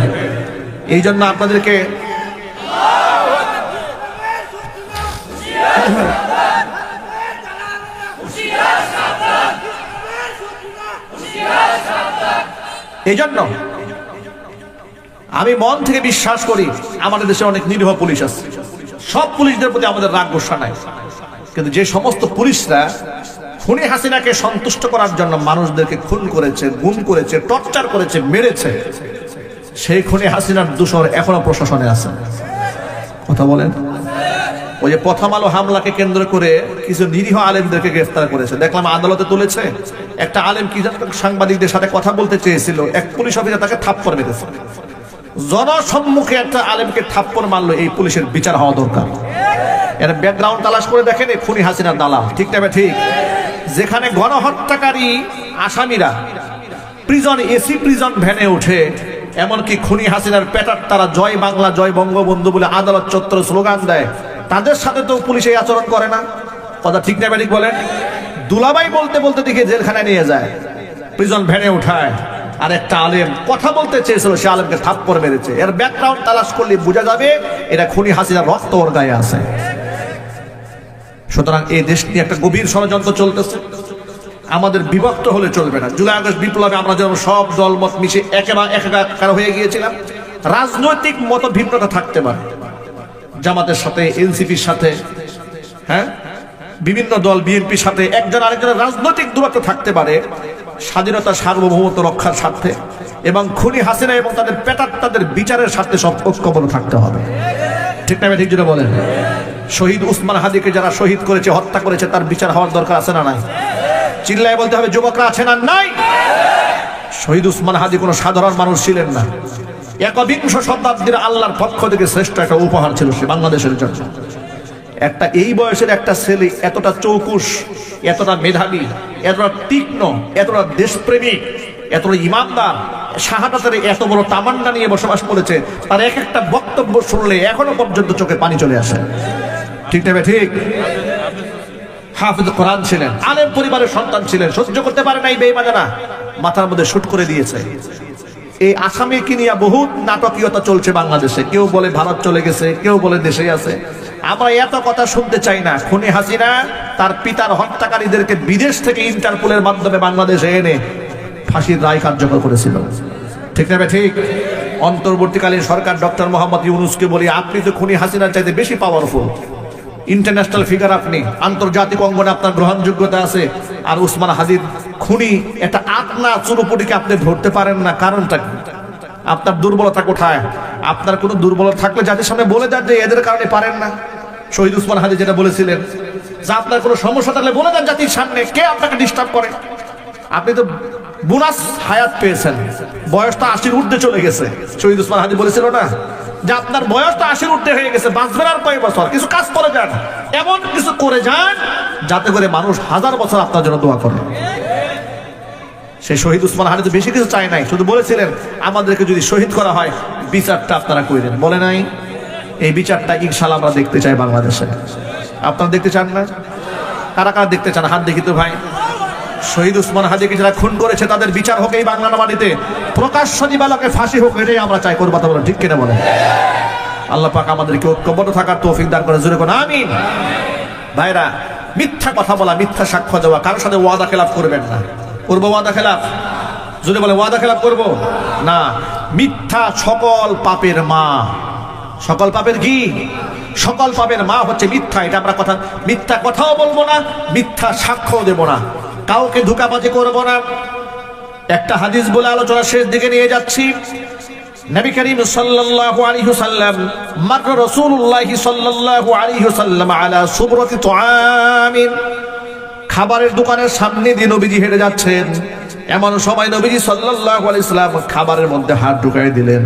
এই জন্য আপনাদেরকে এই জন্য আমি মন থেকে বিশ্বাস করি আমাদের দেশে অনেক নিরীহ পুলিশ আছে। সব পুলিশদের প্রতি আমাদের রাগ গোসা নাই, কিন্তু যে সমস্ত পুলিশরা খুনি হাসিনাকে সন্তুষ্ট করার জন্য মানুষদেরকে খুন করেছে, গুম করেছে, টর্চার করেছে, মেরেছে, সেই খুনি হাসিনার দোষর এখনো প্রশাসনে আছে। কথা বলেন। ওই যে প্রথম আলো হামলাকে কেন্দ্র করে কিছু নিরীহ আলেমদেরকে গ্রেফতার করেছে, দেখলাম আদালতে তুলেছে। একটা আলেম কি সাংবাদিকদের সাথে কথা বলতে চেয়েছিল, এক পুলিশ অফিসার তাকে থাপ্পড় মেরেছে। জনসম্মুখে একটা আলেমকে থাপ্পড় মারলো, এই পুলিশের বিচার হওয়া দরকার। এর ব্যাকগ্রাউন্ড তালাশ করে দেখেন, এই খুনি হাসিনার দালাল। ঠিক না ঠিক? যেখানে গণহত্যাকারী আসামিরা প্রিজন, এসি প্রিজন ভ্যানে উঠে, এমনকি খুনি হাসিনার পেটার তারা জয় বাংলা জয় বঙ্গবন্ধু বলে আদালত চত্বর স্লোগান দেয়, তাদের সাথে তো পুলিশ এই আচরণ করে না। কথা ঠিক না ঠিক বলেন? দুলাভাই বলতে বলতে দেখে জেলখানায় নিয়ে যায়, প্রিজন ভ্যানে উঠায়। আর একটা আলেম কথা বলতে চেয়েছিল, সে আলেমকে থাপ্পড় মেরেছে। এর ব্যাকগ্রাউন্ড তালাশ করলে বোঝা যাবে এটা খুনি হাসিনার রক্ত ওর গায়ে আছে। সুতরাং এই দেশ নিয়ে একটা গভীর ষড়যন্ত্র চলতেছে। আমাদের বিভক্ত হলে চলবে না। জুলাই আগস্ট বিপ্লবে আমরা যেমন সব দলমত মিশে একাকার হয়ে গিয়েছিলাম, রাজনৈতিক মত ভিন্নতা থাকতে পারে, জামাতের সাথে, এনসিপির সাথে, হ্যাঁ, বিভিন্ন দল বিএনপির সাথে একজন আরেকজনের রাজনৈতিক দূরত্ব থাকতে পারে, স্বাধীনতা সার্বভৌমত্ব রক্ষার স্বার্থে এবং খুনি হাসিনা এবং তাদের পেটার তাদের বিচারের স্বার্থে সব ঐক্যবদ্ধ থাকতে হবে। ঠিক না ঠিক যেটা বলেন? শহীদ উসমান হাদিকে যারা শহীদ করেছে, হত্যা করেছে, তার বিচার হওয়ার দরকার আছে না নাই? চিল্লায় বলতে হবে, যুবকরা আছে না নাই? শহীদ উসমান হাদি কোনো সাধারণ মানুষ ছিলেন না। একবিংশ শতাব্দীর আল্লাহর পক্ষ থেকে শ্রেষ্ঠ একটা উপহার ছিল সে বাংলাদেশের জন্য। একটা এই বয়সের একটা ছেলে এতটা চৌকুশ, এতটা মেধাবী, এতটা তীক্ষ্ণ, এতটা দেশপ্রেমিক, এতটা ইমানদার, শাহাদাতের এত বড় তামান্না নিয়ে বসবাস করেছে, তার এক একটা বক্তব্য শুনলে এখনো পর্যন্ত চোখে পানি চলে আসে। ঠিক না ঠিক? হাফিজ কোরআন ছিলেন, আলেম পরিবারের সন্তান ছিলেন, সহ্য করতে পারে নাই বেঈমানেরা, মাথার মধ্যে শুট করে দিয়েছে। এই আসামিকে নিয়ে বহুত নাটকীয়তা চলছে বাংলাদেশে। কেউ বলে ভারত চলে গেছে, কেউ বলে দেশে আছে। আমরা এত কথা শুনতে চাই না। খুনি হাসিনা তার পিতার হত্যাকারীদেরকে বিদেশ থেকে ইন্টারপোলের মাধ্যমে বাংলাদেশে এনে ফাঁসির রায় কার্যকর করেছিল। ঠিক না ঠিক? অন্তর্বর্তীকালীন সরকার ডক্টর মোহাম্মদ ইউনূসকে বলি, আপনি তো খুনি হাসিনার চাইতে বেশি পাওয়ারফুল, ইন্টারন্যাশনাল ফিগার, আপনি আন্তর্জাতিক অঙ্গনে আপনার গ্রহণযোগ্যতা আছে। আর উসমান হাদির খুনি একটা আটনা চুরুপুটিকে আপনি ধরতে পারেন না, কারণটা কি? আপনার দুর্বলতা কোথায়? আপনার কোনো দুর্বলতা থাকলে জাতির সামনে বলে দেন যে এদের কারণে পারেন না। শহীদ উসমান হাদি যেটা বলেছিলেন যে আপনার কোনো সমস্যা থাকলে বলে দেন জাতির সামনে, কে আপনাকে ডিস্টার্ব করে? আপনি তো বোনাস হায়াত পেয়েছেন, বয়সটা 80-র ঊর্ধ্বে চলে গেছে। শহীদ উসমান হাদি বলেছিল না যে আপনার বয়সটা 80-র ঊর্ধ্বে হয়ে গেছে, বাঁচবেন আর কয়েক বছর, কিছু কাজ করে যান, এমন কিছু করে যান যাতে করে মানুষ 1000 বছর আপনার জন্য দোয়া করে। সেই শহীদ উসমান হাদি তো বেশি কিছু চায় নাই, শুধু বলেছিলেন আমাদেরকে যদি শহীদ করা হয় বিচারটা আপনারা করে দেন। বলে নাই? এই বিচারটা ইনশাআল্লাহ আমরা দেখতে চাই বাংলাদেশে। আপনারা দেখতে চান না? কারা কারা দেখতে চান? হাত দেখি তো ভাই। শহীদ উসমান হাদিকে যারা খুন করেছে তাদের বিচার হোক এই বাংলার মাটিতে, প্রকাশ্য দিবালোকে ফাঁসি হোক, এটাই আমরা চাই। করবো কথা বলেন, ঠিক কিনা বলেন? আল্লাহ পাক আমাদেরকে ঐক্যবদ্ধ থাকার তৌফিক দান করে, জোরে কোন আমিন। ভাইরা, মিথ্যা কথা বলা, মিথ্যা সাক্ষ্য দেওয়া, কারোর সাথে ওয়াদা খেলাফ করবেন না। করবো ওয়াদা খেলাফ? যদি বলে ওয়াদা খেলাফ করবো না। মিথ্যা সকল পাপের মা। সকল পাপের কি? সকল পাপের মা হচ্ছে মিথ্যা। এটা আমরা কথা, মিথ্যা কথাও বলবো না, মিথ্যা সাক্ষ্য দেবো না, কাউকে ধোঁকাবাজি করবো না। একটা হাদিস বলে আলোচনা শেষ দিকে নিয়ে যাচ্ছি। নবী করিম সাল্লাল্লাহু আলাইহি ওয়াসাল্লাম মাররা রাসূলুল্লাহ সাল্লাল্লাহু আলাইহি ওয়াসাল্লাম আলা সুবরাতি তুআমিন, খাবারের দোকানের সামনে দিয়ে নবীজি হেঁটে যাচ্ছেন। এমন সময় নবীজি সাল্লাল্লাহু আলাইহি ওয়াসাল্লাম খাবারের মধ্যে হাত ঢুকাই দিলেন।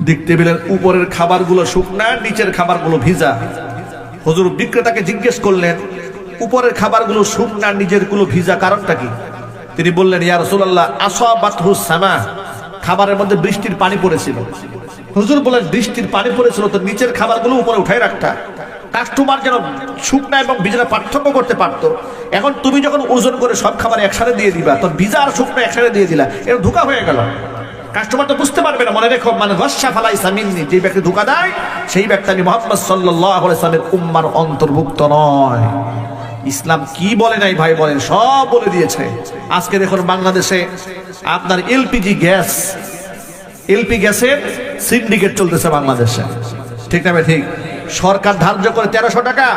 দেখতে পেলেন উপরের খাবারগুলো শুকনা, নিচের খাবারগুলো ভিজা। হুজুর বিক্রেতাকে জিজ্ঞেস করলেন, উপরের খাবারগুলো শুকনা, নিচের গুলো ভিজা, কারণটা কি? তিনি বললেন, ইয়া রাসূলুল্লাহ আসাবাতহু সামা, খাবারের মধ্যে বৃষ্টির পানি পড়েছিল। হুজুর বলেন, বৃষ্টির পানি পড়েছিল তো নিচের খাবারগুলো উপরে উঠাই রাখতা, কাস্টমার যেন শুকনা এবং ভিজা পার্থক্য করতে পারতো। এখন তুমি যখন ওজন করে সব খাবার একসাথে দিয়ে দিবা, তো ভিজা আর শুকনা একসাথে দিয়ে দিলা, এটা ধোঁকা হয়ে গেল। কাস্টমার তো বুঝতে পারবে না। মনে রেখো, মানে গস্যা ফালাইসা মিন্নি, যে ব্যক্তি ধোঁকা দেয় সেই ব্যক্তি আমি মুহাম্মদ সাল্লাল্লাহু আলাইহি ওয়াসাল্লামের উম্মার অন্তর্ভুক্ত নয়। ইসলাম কি বলে নাই ভাই বলেন, সব বলে দিয়েছে। আজকে দেখুন বাংলাদেশে আপনার এলপি গ্যাসের সিন্ডিকেট চলতেছে বাংলাদেশে, ঠিক না? ঠিক। সরকার ধার্য করে 1300 টাকা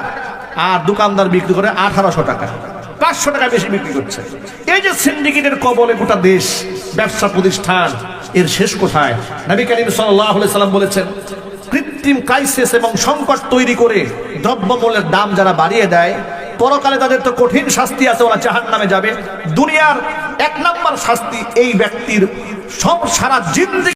আর দোকানদার বিক্রি করে 1800 টাকা, 500 টাকা বেশি বিক্রি করছে। এই যে সিন্ডিকেটের কবলে গোটা দেশ, ব্যবসা প্রতিষ্ঠান, এর শেষ কোথায়? নবী করিম সাল্লাল্লাহু আলাইহি সাল্লাম বলেছেন, কৃত্রিম ক্রাইসিস এবং সংকট তৈরি করে দ্রব্যমূল্যের দাম যারা বাড়িয়ে দেয়, পরকালে তাদের তো কঠিন শাস্তি আছে, ওরা জাহান্নামে যাবে। দুনিয়ার 1 নম্বর শাস্তি এই ব্যক্তির সব সারা জিন্দেগি